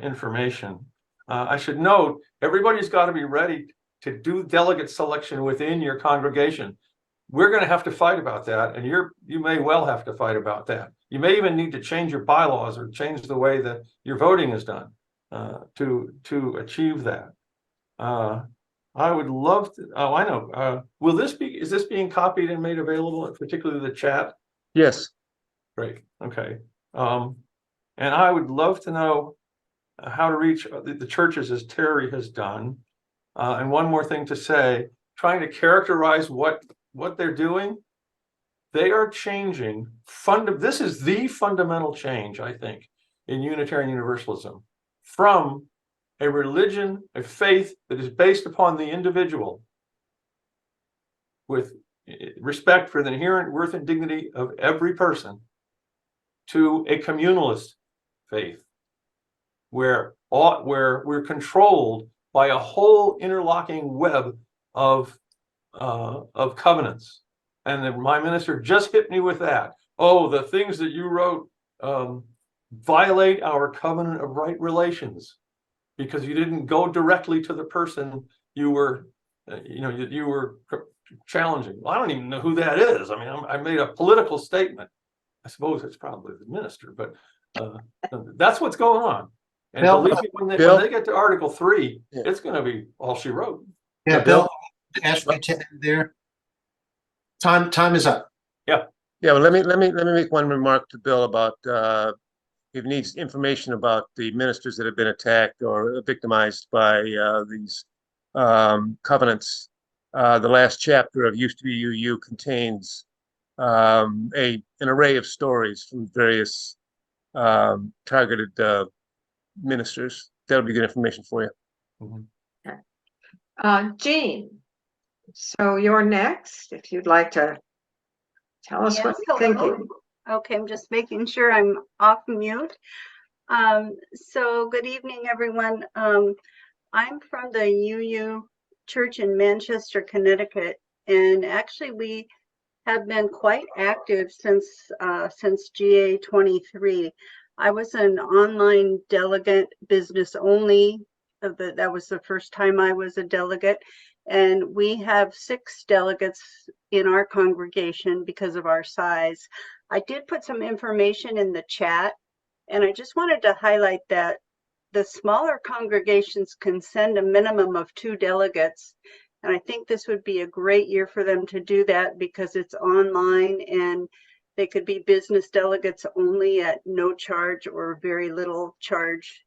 information. I should note, everybody's got to be ready to do delegate selection within your congregation. We're going to have to fight about that, and you may well have to fight about that. You may even need to change your bylaws or change the way that your voting is done to achieve that. I would love to. Oh, I know. Is this being copied and made available, particularly the chat? Yes. Great. Okay. And I would love to know how to reach the churches as Terry has done. And one more thing to say, trying to characterize what they're doing. they are changing this is the fundamental change, I think, in Unitarian Universalism, from a religion, a faith that is based upon the individual with respect for the inherent worth and dignity of every person, to a communalist faith where we're controlled by a whole interlocking web of covenants. And then my minister just hit me with that. Oh, the things that you wrote violate our covenant of right relations because you didn't go directly to the person you were, you were challenging. Well, I don't even know who that is. I mean, I made a political statement. I suppose it's probably the minister, but that's what's going on. And Bill, believe me, when they get to Article 3, it's going to be all she wrote. Yeah, Bill, ask you to end there. Time is up. Yeah. Yeah, well, let me make one remark to Bill about if he needs information about the ministers that have been attacked or victimized by these covenants. The last chapter of Used to Be UU contains an array of stories from various targeted ministers. That'll be good information for you. Jean, so you're next, if you'd like to tell us what you're thinking. Okay, I'm just making sure I'm off mute. So good evening, everyone. I'm from the UU Church in Manchester, Connecticut, and actually we have been quite active since GA 23. I was an online delegate, business only. That was the first time I was a delegate. And we have 6 delegates in our congregation because of our size. I did put some information in the chat, and I just wanted to highlight that the smaller congregations can send a minimum of 2 delegates. And I think this would be a great year for them to do that because it's online and they could be business delegates only at no charge or very little charge.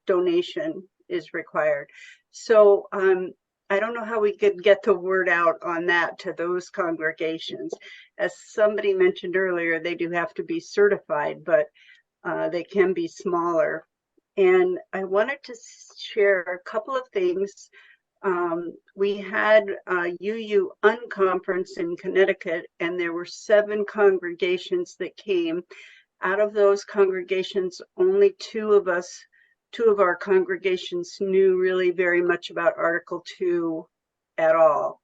Donation is required. So I don't know how we could get the word out on that to those congregations. As somebody mentioned earlier, they do have to be certified, but they can be smaller. And I wanted to share a couple of things. We had a UU Unconference in Connecticut, and there were 7 congregations that came. Out of those congregations, only 2 of our congregations knew really very much about Article 2 at all.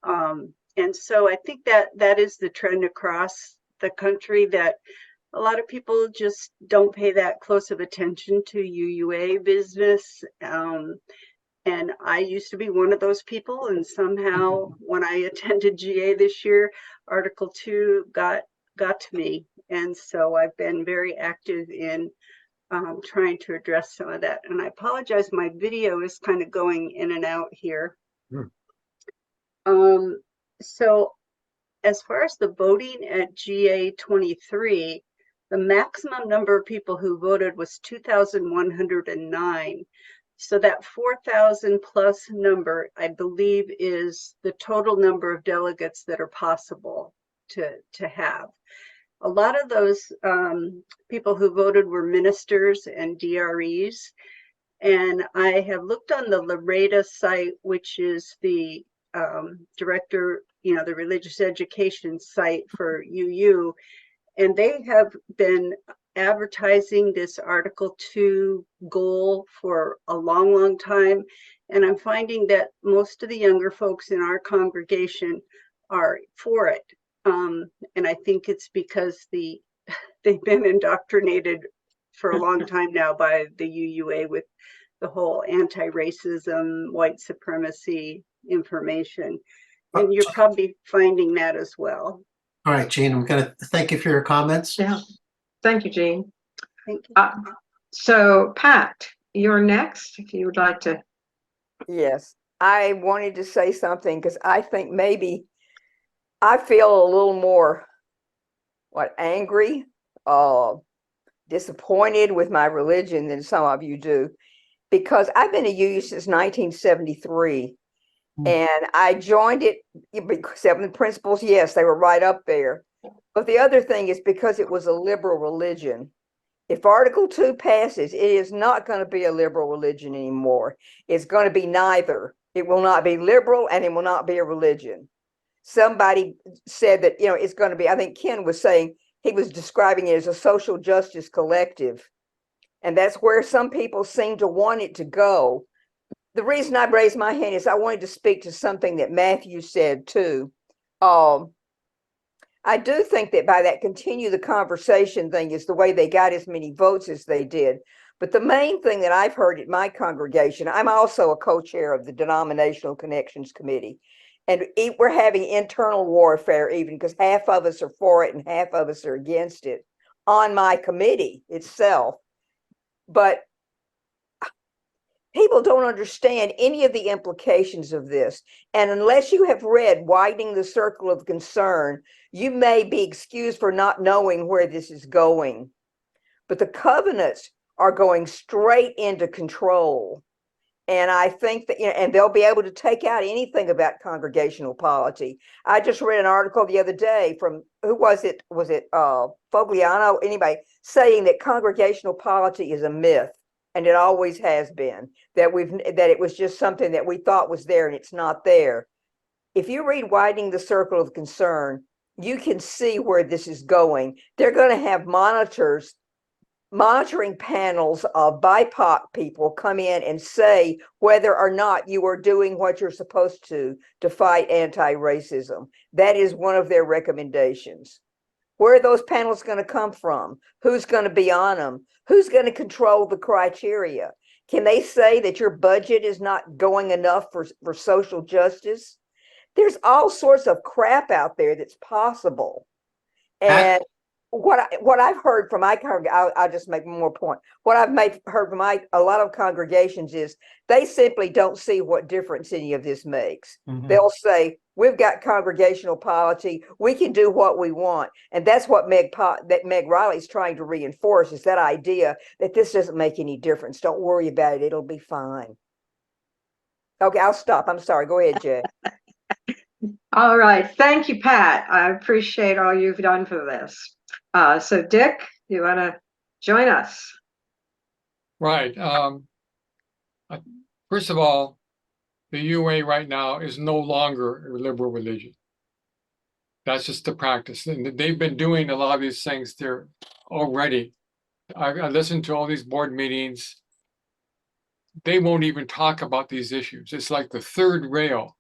And so I think that is the trend across the country, that a lot of people just don't pay that close of attention to UUA business. And I used to be one of those people, and somehow when I attended GA this year, Article 2 got to me. And so I've been very active in trying to address some of that. And I apologize, my video is kind of going in and out here. So as far as the voting at GA 23, the maximum number of people who voted was 2,109. So that 4,000 plus number, I believe, is the total number of delegates that are possible to have. A lot of those people who voted were ministers and DREs. And I have looked on the Loretta site, which is the director, the religious education site for UU. And they have been advertising this Article 2 goal for a long, long time. And I'm finding that most of the younger folks in our congregation are for it. And I think it's because they've been indoctrinated for a long time now by the UUA with the whole anti-racism, white supremacy information. And you're probably finding that as well. All right, Jean, I'm going to thank you for your comments. Yeah, thank you, Jean. Thank you. So Pat, you're next, if you would like to. Yes, I wanted to say something because I think maybe I feel a little more angry, disappointed with my religion than some of you do, because I've been a UU since 1973. And I joined it because 7 principles, yes, they were right up there. But the other thing is because it was a liberal religion. If Article 2 passes, it is not going to be a liberal religion anymore. It's going to be neither. It will not be liberal and it will not be a religion. Somebody said that, you know, it's going to be, I think Ken was saying, he was describing it as a social justice collective. And that's where some people seem to want it to go. The reason I raised my hand is I wanted to speak to something that Matthew said too. I do think that by that continue the conversation thing is the way they got as many votes as they did. But the main thing that I've heard at my congregation, I'm also a co-chair of the Denominational Connections Committee. And we're having internal warfare even because half of us are for it and half of us are against it on my committee itself. But people don't understand any of the implications of this. And unless you have read Widening the Circle of Concern, you may be excused for not knowing where this is going. But the covenants are going straight into control. And I think that, you know, and they'll be able to take out anything about congregational polity. I just read an article the other day from, who was it? Was it Fogliano? Anybody saying that congregational polity is a myth. And it always has been, that it was just something that we thought was there and it's not there. If you read Widening the Circle of Concern, you can see where this is going. They're going to have monitoring panels of BIPOC people come in and say whether or not you are doing what you're supposed to fight anti-racism. That is one of their recommendations. Where are those panels going to come from? Who's going to be on them? Who's going to control the criteria? Can they say that your budget is not going enough for social justice? There's all sorts of crap out there that's possible. And what I've heard from my congregation, I'll just make one more point. What I've heard from a lot of congregations is they simply don't see what difference any of this makes. They'll say, we've got congregational polity, we can do what we want. And that's what Meg Riley's trying to reinforce, is that idea that this doesn't make any difference. Don't worry about it, it'll be fine. Okay, I'll stop. I'm sorry. Go ahead, Jay. All right. Thank you, Pat. I appreciate all you've done for this. So Dick, you want to join us? Right. First of all, the UA right now is no longer a liberal religion. That's just the practice. And they've been doing a lot of these things there already. I listened to all these board meetings. They won't even talk about these issues. It's like the third rail.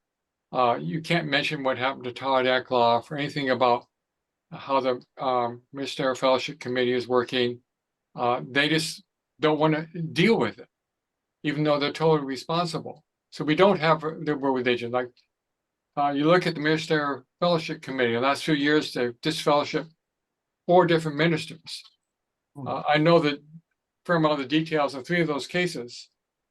You can't mention what happened to Todd Eckloff or anything about how the Ministerial Fellowship Committee is working. They just don't want to deal with it, even though they're totally responsible. So we don't have a liberal religion. Like you look at the Ministerial Fellowship Committee, the last few years, they've disfellowshipped 4 different ministers. I know that fair amount of the details of 3 of those cases,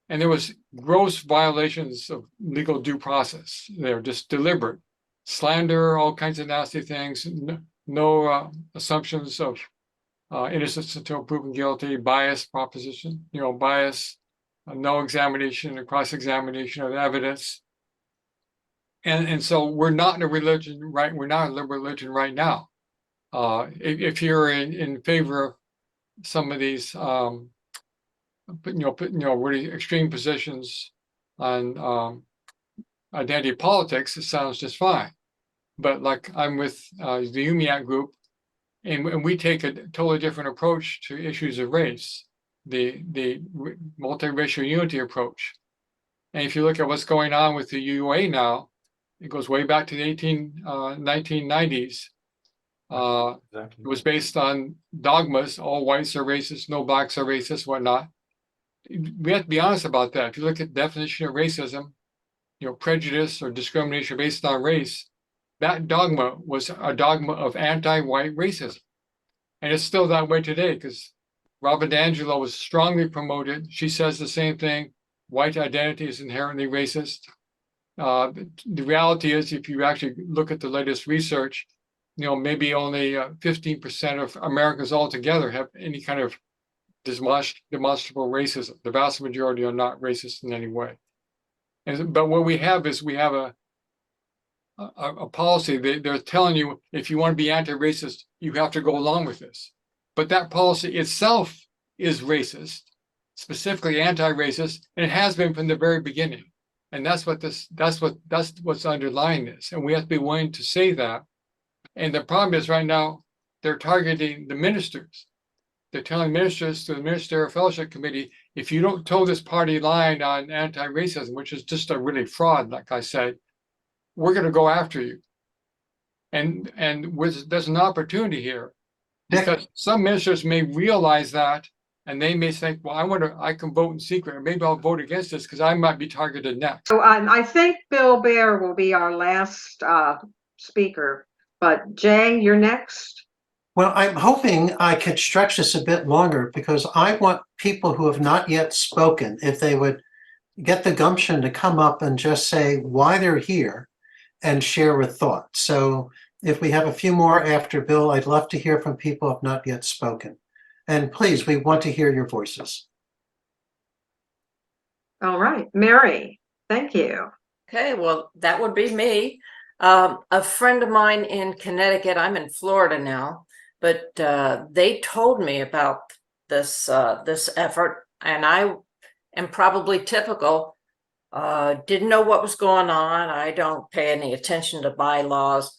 and there was gross violations of legal due process. They're just deliberate. Slander, all kinds of nasty things, no assumptions of innocence until proven guilty, bias proposition, bias, no examination and cross-examination of evidence. And so we're not in a religion, right? We're not a liberal religion right now. If you're in favor of some of these, really extreme positions on identity politics, it sounds just fine. But like I'm with the UMIAC group, and we take a totally different approach to issues of race, the multiracial unity approach. And if you look at what's going on with the UUA now, it goes way back to the 1990s. Exactly. It was based on dogmas, all whites are racist, no blacks are racist, whatnot. We have to be honest about that. If you look at the definition of racism, prejudice or discrimination based on race, that dogma was a dogma of anti-white racism. And it's still that way today because Robin DiAngelo was strongly promoted. She says the same thing. White identity is inherently racist. The reality is, if you actually look at the latest research, maybe only 15% of Americans altogether have any kind of demonstrable racism. The vast majority are not racist in any way. But what we have is we have a policy. They're telling you, if you want to be anti-racist, you have to go along with this. But that policy itself is racist, specifically anti-racist, and it has been from the very beginning. And that's what's underlying this. And we have to be willing to say that. And the problem is right now, they're targeting the ministers. They're telling ministers through the Ministerial Fellowship Committee, if you don't toe this party line on anti-racism, which is just a really fraud, like I said, we're going to go after you. And there's an opportunity here, because some ministers may realize that, and they may think, well, I can vote in secret, or maybe I'll vote against this because I might be targeted next. So I think Bill Bear will be our last speaker, but Jay, you're next. Well, I'm hoping I could stretch this a bit longer because I want people who have not yet spoken, if they would get the gumption to come up and just say why they're here and share a thought. So if we have a few more after Bill, I'd love to hear from people who have not yet spoken. And please, we want to hear your voices. All right, Mary, thank you. Okay, well, that would be me. A friend of mine in Connecticut, I'm in Florida now, but they told me about this effort, and I am probably typical. Didn't know what was going on. I don't pay any attention to bylaws,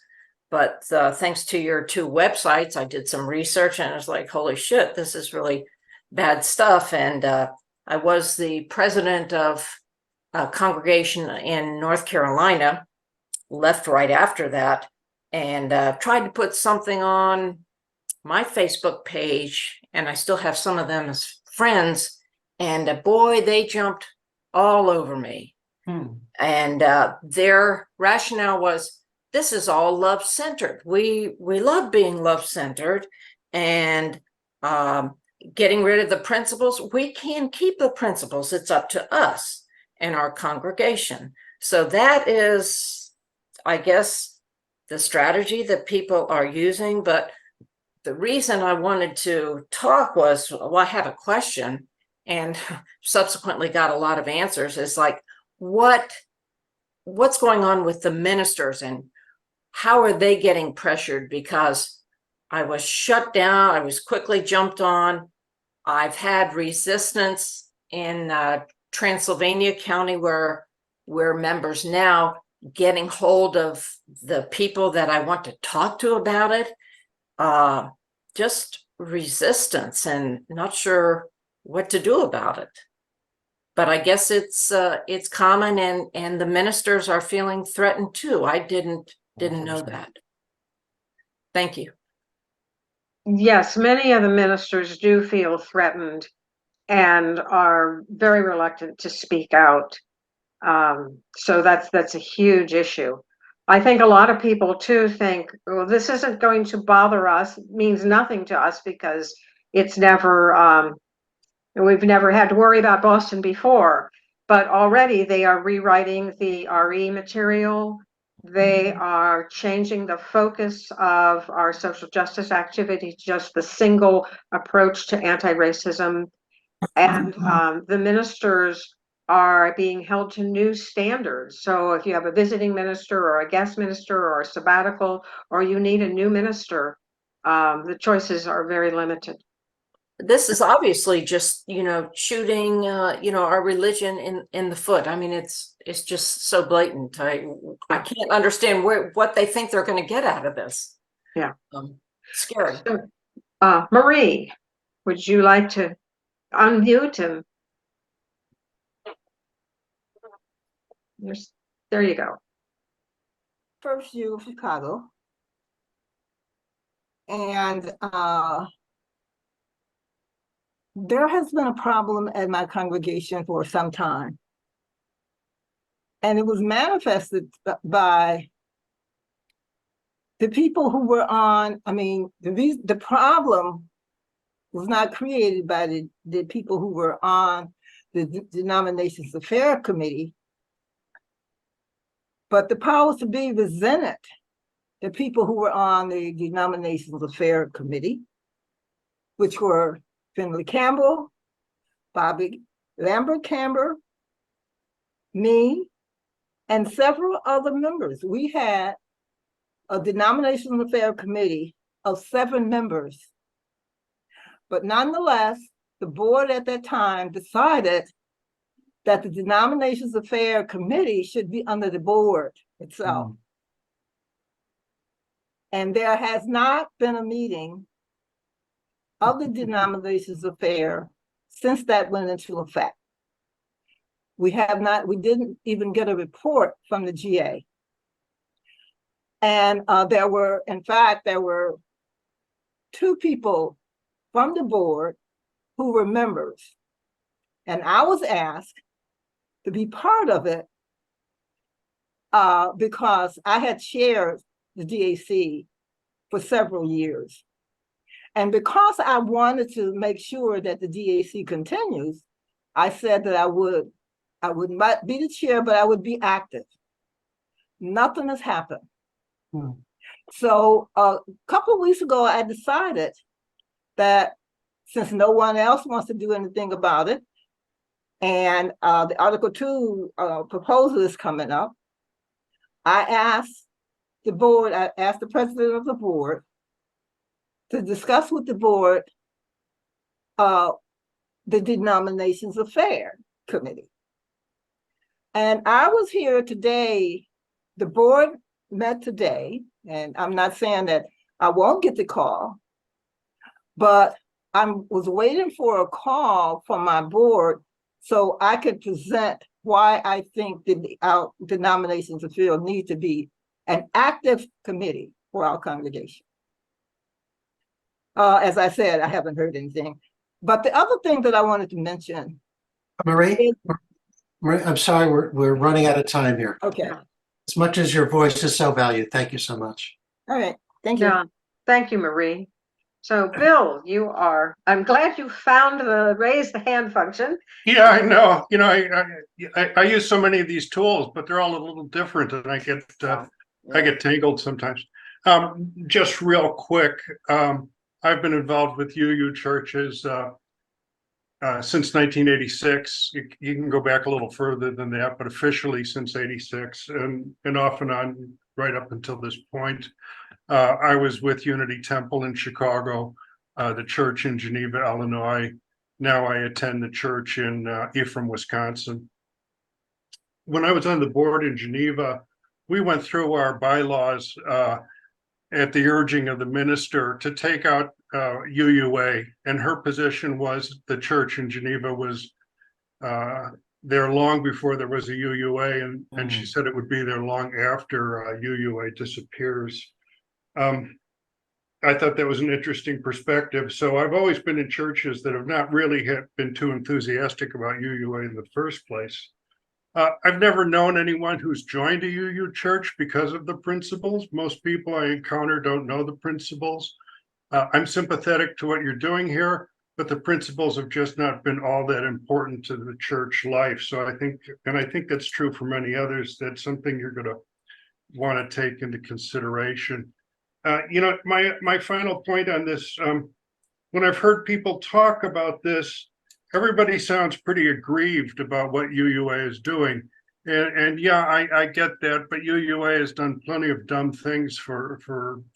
but thanks to your two websites, I did some research and I was like, holy shit, this is really bad stuff. And I was the president of a congregation in North Carolina, left right after that, and tried to put something on my Facebook page, and I still have some of them as friends, and boy, they jumped all over me. And their rationale was, this is all love-centered. We love being love-centered, and getting rid of the principles. We can keep the principles. It's up to us and our congregation. So that is, I guess, the strategy that people are using. But the reason I wanted to talk was, well, I have a question and subsequently got a lot of answers. Is like, what's going on with the ministers and how are they getting pressured? Because I was shut down. I was quickly jumped on. I've had resistance in Transylvania County, where we're members now, getting hold of the people that I want to talk to about it. Just resistance and not sure what to do about it. But I guess it's common, and the ministers are feeling threatened too. I didn't know that. Thank you. Yes, many of the ministers do feel threatened and are very reluctant to speak out. So that's a huge issue. I think a lot of people too think, well, this isn't going to bother us, it means nothing to us because it's never, we've never had to worry about Boston before. But already they are rewriting the RE material. They are changing the focus of our social justice activity to just the single approach to anti-racism. And the ministers are being held to new standards. So if you have a visiting minister or a guest minister or a sabbatical, or you need a new minister, the choices are very limited. This is obviously just, shooting, our religion in the foot. I mean, it's just so blatant. I can't understand what they think they're going to get out of this. Yeah. Scary. So, Marie, would you like to unmute him? There you go. First U of Chicago. And there has been a problem at my congregation for some time. And it was manifested by the people who were on, the problem was not created by the people who were on the Denominations Affairs Committee, but the powers to be resented the people who were on the Denominations Affairs Committee, which were Finley Campbell, Bobby Lambert Camber, me, and several other members. We had a denominational affair committee of 7 members. But nonetheless, the board at that time decided that the denominations affair committee should be under the board itself. And there has not been a meeting of the denominations affair since that went into effect. We didn't even get a report from the GA. And in fact, there were 2 people from the board who were members. And I was asked to be part of it because I had chaired the DAC for several years. And because I wanted to make sure that the DAC continues, I said that I would not be the chair, but I would be active. Nothing has happened. So a couple of weeks ago, I decided that since no one else wants to do anything about it, and the Article 2 proposal is coming up, I asked the president of the board to discuss with the board the denominations affair committee. And I was here today, the board met today, and I'm not saying that I won't get the call, but I was waiting for a call from my board so I could present why I think our denominations affair need to be an active committee for our congregation. As I said, I haven't heard anything. But the other thing that I wanted to mention, Marie, I'm sorry, we're running out of time here. Okay. As much as your voice is so valued, thank you so much. All right, thank you. Yeah, thank you, Marie. So Bill, I'm glad you found the raise the hand function. Yeah, I know. You know, I use so many of these tools, but they're all a little different, and I get tangled sometimes. Just real quick, I've been involved with UU churches since 1986. You can go back a little further than that, but officially since '86, and off and on right up until this point. I was with Unity Temple in Chicago, the church in Geneva, Illinois. Now I attend the church in Ephraim, Wisconsin. When I was on the board in Geneva, we went through our bylaws at the urging of the minister to take out UUA, and her position was the church in Geneva was there long before there was a UUA, and she said it would be there long after UUA disappears. I thought that was an interesting perspective. So I've always been in churches that have not really been too enthusiastic about UUA in the first place. I've never known anyone who's joined a UU church because of the principles. Most people I encounter don't know the principles. I'm sympathetic to what you're doing here, but the principles have just not been all that important to the church life. So I think that's true for many others. That's something you're going to want to take into consideration. You know, my final point on this, when I've heard people talk about this, everybody sounds pretty aggrieved about what UUA is doing. And yeah, I get that, but UUA has done plenty of dumb things for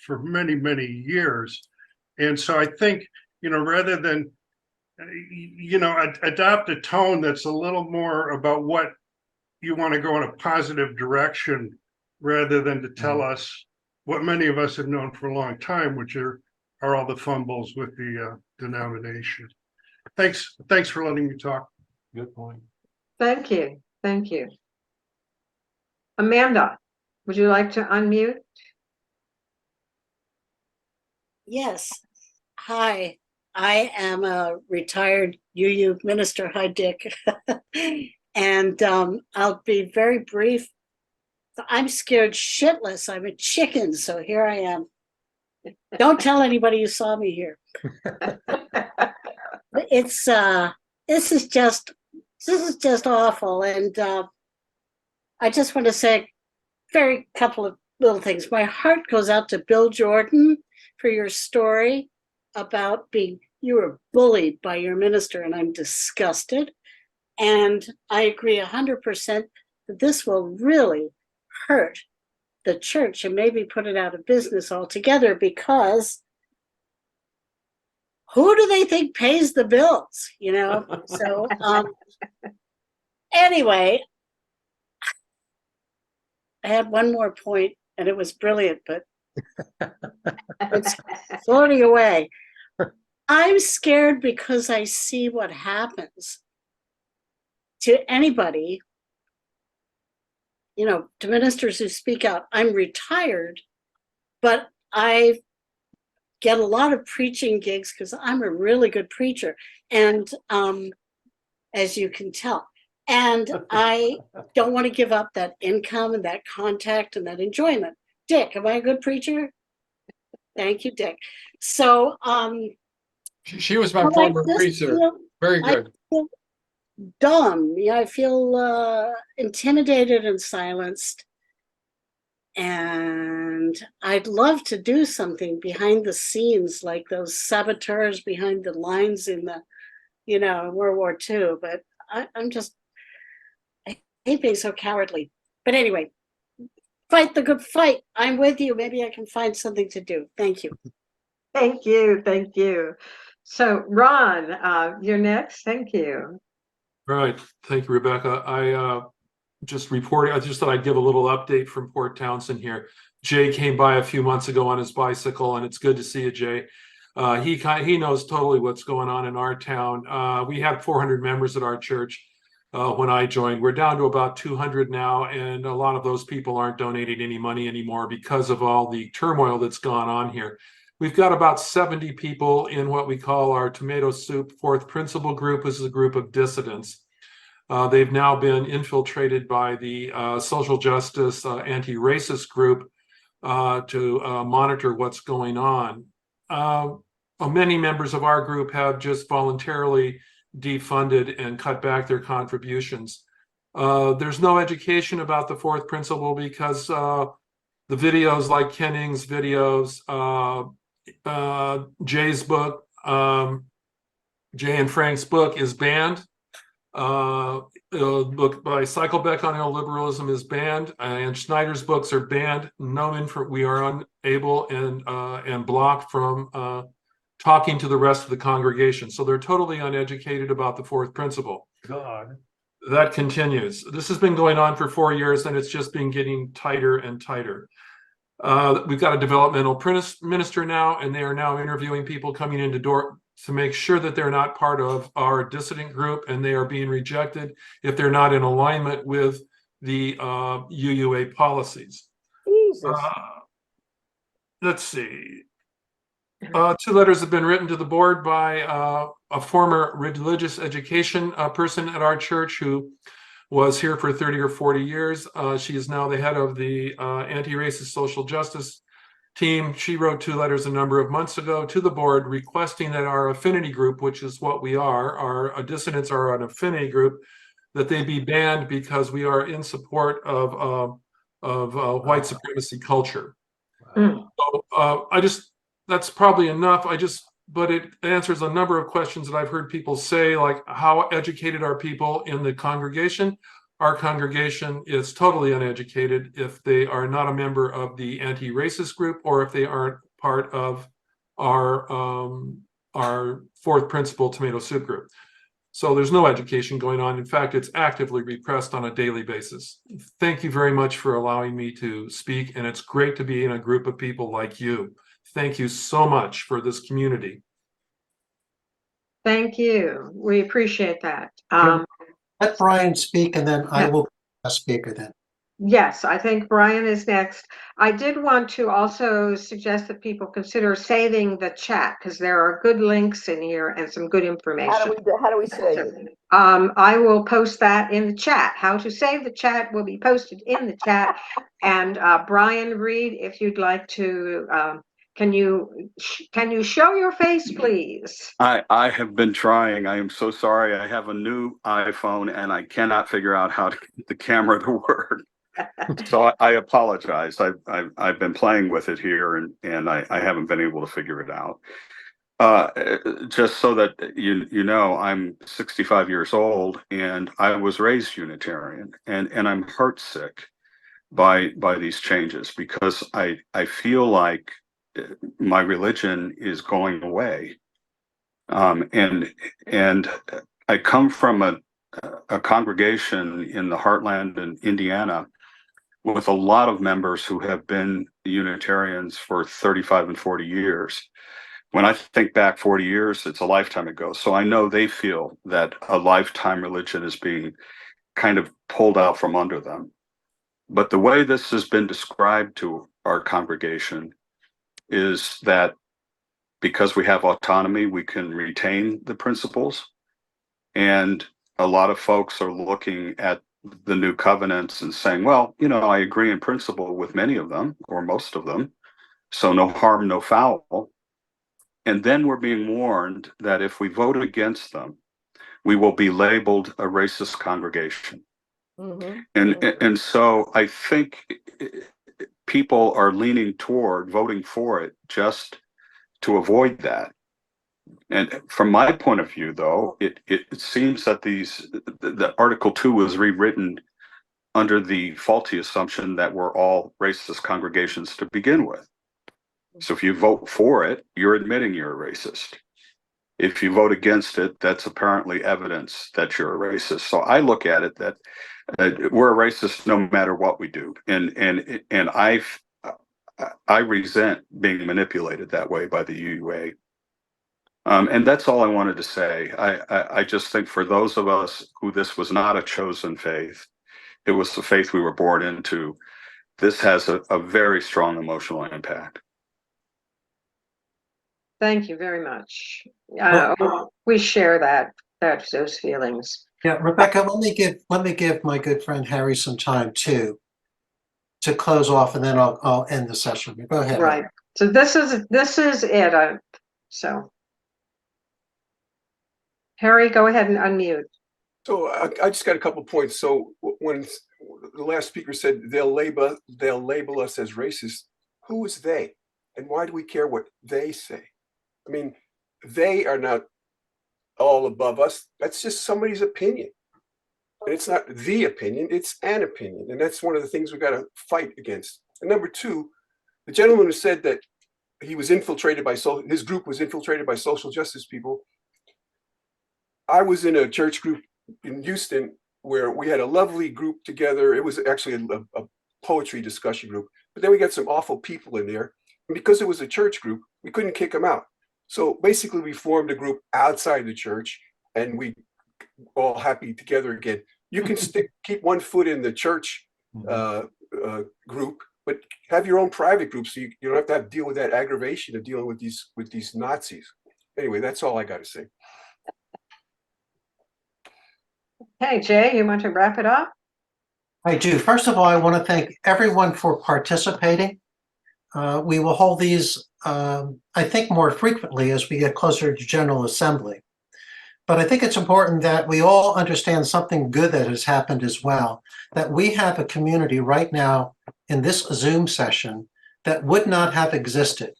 many, many years. And so I think, you know, rather than, you know, adopt a tone that's a little more about what you want to go in a positive direction, rather than to tell us what many of us have known for a long time, which are all the fumbles with the denomination. Thanks for letting me talk. Good point. Thank you. Thank you. Amanda, would you like to unmute? Yes. Hi, I am a retired UU minister. Hi, Dick. And I'll be very brief. I'm scared shitless. I'm a chicken, so here I am. Don't tell anybody you saw me here. It's this is just awful, and I just want to say very couple of little things. My heart goes out to Bill Jordan for your story about you were bullied by your minister, and I'm disgusted. And I agree 100% that this will really hurt the church and maybe put it out of business altogether, because who do they think pays the bills, you know? So anyway, I had one more point and it was brilliant, but it's floating away. I'm scared because I see what happens to anybody, you know, to ministers who speak out. I'm retired, but I get a lot of preaching gigs because I'm a really good preacher. And as you can tell, and I don't want to give up that income and that contact and that enjoyment. Dick, am I a good preacher? Thank you, Dick. So She was my well, former I just preacher. feel- Very I good. feel dumb. Yeah, I feel intimidated and silenced. And I'd love to do something behind the scenes, like those saboteurs behind the lines in the, you know, World War II. But I hate being so cowardly. But anyway, fight the good fight. I'm with you. Maybe I can find something to do. Thank you. Thank you. Thank you. So Ron, you're next. Thank you. All right. Thank you, Rebecca. I just thought I'd give a little update from Port Townsend here. Jay came by a few months ago on his bicycle, and it's good to see you, Jay. He knows totally what's going on in our town. We had 400 members at our church when I joined. We're down to about 200 now, and a lot of those people aren't donating any money anymore because of all the turmoil that's gone on here. We've got about 70 people in what we call our Tomato Soup Fourth Principle group. This is a group of dissidents. They've now been infiltrated by the social justice anti-racist group to monitor what's going on. Many members of our group have just voluntarily defunded and cut back their contributions. There's no education about the fourth principle because the videos like Kenning's videos, Jay's book, Jay and Frank's book is banned. Book by Cyclebeck on illiberalism is banned, and Schneider's books are banned. We are unable and blocked from talking to the rest of the congregation. So they're totally uneducated about the fourth principle. God. That continues. This has been going on for 4 years, and it's just been getting tighter and tighter. We've got a developmental minister now, and they are now interviewing people coming into door to make sure that they're not part of our dissident group, and they are being rejected if they're not in alignment with the UUA policies. Jesus. Let's see. 2 letters have been written to the board by a former religious education person at our church who was here for 30 or 40 years. She is now the head of the anti-racist social justice team. She wrote 2 letters a number of months ago to the board requesting that our affinity group, which is what we are, our dissidents are an affinity group, that they be banned because we are in support of white supremacy culture. So that's probably enough. But it answers a number of questions that I've heard people say, like how educated are people in the congregation? Our congregation is totally uneducated if they are not a member of the anti-racist group or if they aren't part of our fourth principle tomato soup group. So there's no education going on. In fact, it's actively repressed on a daily basis. Thank you very much for allowing me to speak, and it's great to be in a group of people like you. Thank you so much for this community. Thank you. We appreciate that. Let Brian speak, and then I will be a speaker then. Yes, I think Brian is next. I did want to also suggest that people consider saving the chat because there are good links in here and some good information. How do we save it? I will post that in the chat. How to save the chat will be posted in the chat. And Brian Reed, if you'd like to, can you show your face, please? I have been trying. I am so sorry. I have a new iPhone and I cannot figure out how to get the camera to work. So I apologize. I've been playing with it here and I haven't been able to figure it out. Just so that you know, I'm 65 years old and I was raised Unitarian, and I'm heartsick by these changes because I feel like my religion is going away. And I come from a congregation in the heartland in Indiana with a lot of members who have been Unitarians for 35 and 40 years. When I think back 40 years, it's a lifetime ago. So I know they feel that a lifetime religion is being kind of pulled out from under them. But the way this has been described to our congregation is that because we have autonomy, we can retain the principles. And a lot of folks are looking at the new covenants and saying, well, you know, I agree in principle with many of them or most of them. So no harm, no foul. And then we're being warned that if we vote against them, we will be labeled a racist congregation. And so I think people are leaning toward voting for it just to avoid that. And from my point of view, though, it seems that the Article 2 was rewritten under the faulty assumption that we're all racist congregations to begin with. So if you vote for it, you're admitting you're a racist. If you vote against it, that's apparently evidence that you're a racist. So I look at it that we're a racist no matter what we do, and I resent being manipulated that way by the UUA. And that's all I wanted to say. I just think for those of us who this was not a chosen faith, it was the faith we were born into, this has a very strong emotional impact. Thank you very much. We share those feelings. Yeah, Rebecca, let me give my good friend Harry some time too to close off, and then I'll end the session. Go ahead. Right. So this is it. So Harry, go ahead and unmute. So I just got a couple points. So when the last speaker said they'll label us as racist, who is they, and why do we care what they say? I mean, they are not all above us. That's just somebody's opinion. And it's not the opinion, it's an opinion. And that's one of the things we got to fight against. And number two, the gentleman who said that he was infiltrated by his group was infiltrated by social justice people. I was in a church group in Houston where we had a lovely group together. It was actually a poetry discussion group, but then we got some awful people in there. And because it was a church group, we couldn't kick them out. So basically we formed a group outside the church and we all happy together again. You can keep one foot in the church group, but have your own private group so you don't have to deal with that aggravation of dealing with these Nazis. Anyway, that's all I got to say. Hey, Jay, you want to wrap it up? I do. First of all, I want to thank everyone for participating. We will hold these, I think, more frequently as we get closer to General Assembly. But I think it's important that we all understand something good that has happened as well, that we have a community right now in this Zoom session that would not have existed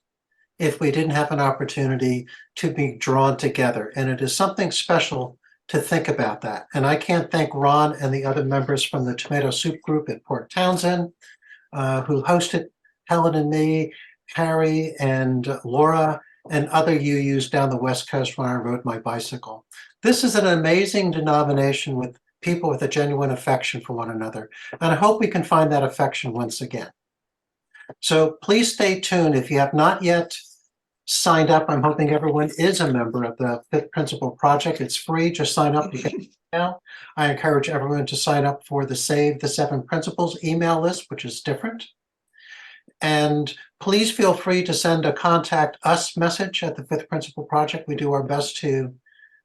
if we didn't have an opportunity to be drawn together. And it is something special to think about that. And I can't thank Ron and the other members from the Tomato Soup Group at Port Townsend who hosted Helen and me, Harry and Laura, and other UUs down the West Coast when I rode my bicycle. This is an amazing denomination with people with a genuine affection for one another. And I hope we can find that affection once again. So please stay tuned. If you have not yet signed up, I'm hoping everyone is a member of the Fifth Principle Project. It's free, just sign up now. I encourage everyone to sign up for the Save the Seven Principles email list, which is different. And please feel free to send a contact us message at the Fifth Principle Project. We do our best to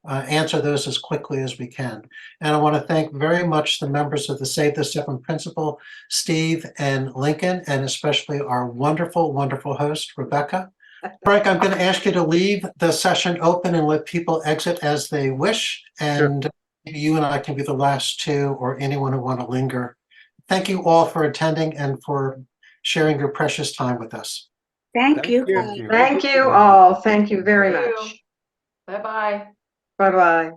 answer those as quickly as we can. And I want to thank very much the members of the Save the Seven Principle, Steve and Lincoln, and especially our wonderful, wonderful host, Rebecca. Frank, I'm going to ask you to leave the session open and let people exit as they wish. And sure, you and I can be the last two, or anyone who want to linger. Thank you all for attending and for sharing your precious time with us. Thank you. Thank you. Thank you all. Thank you very Thank you. much. Bye-bye. Bye-bye.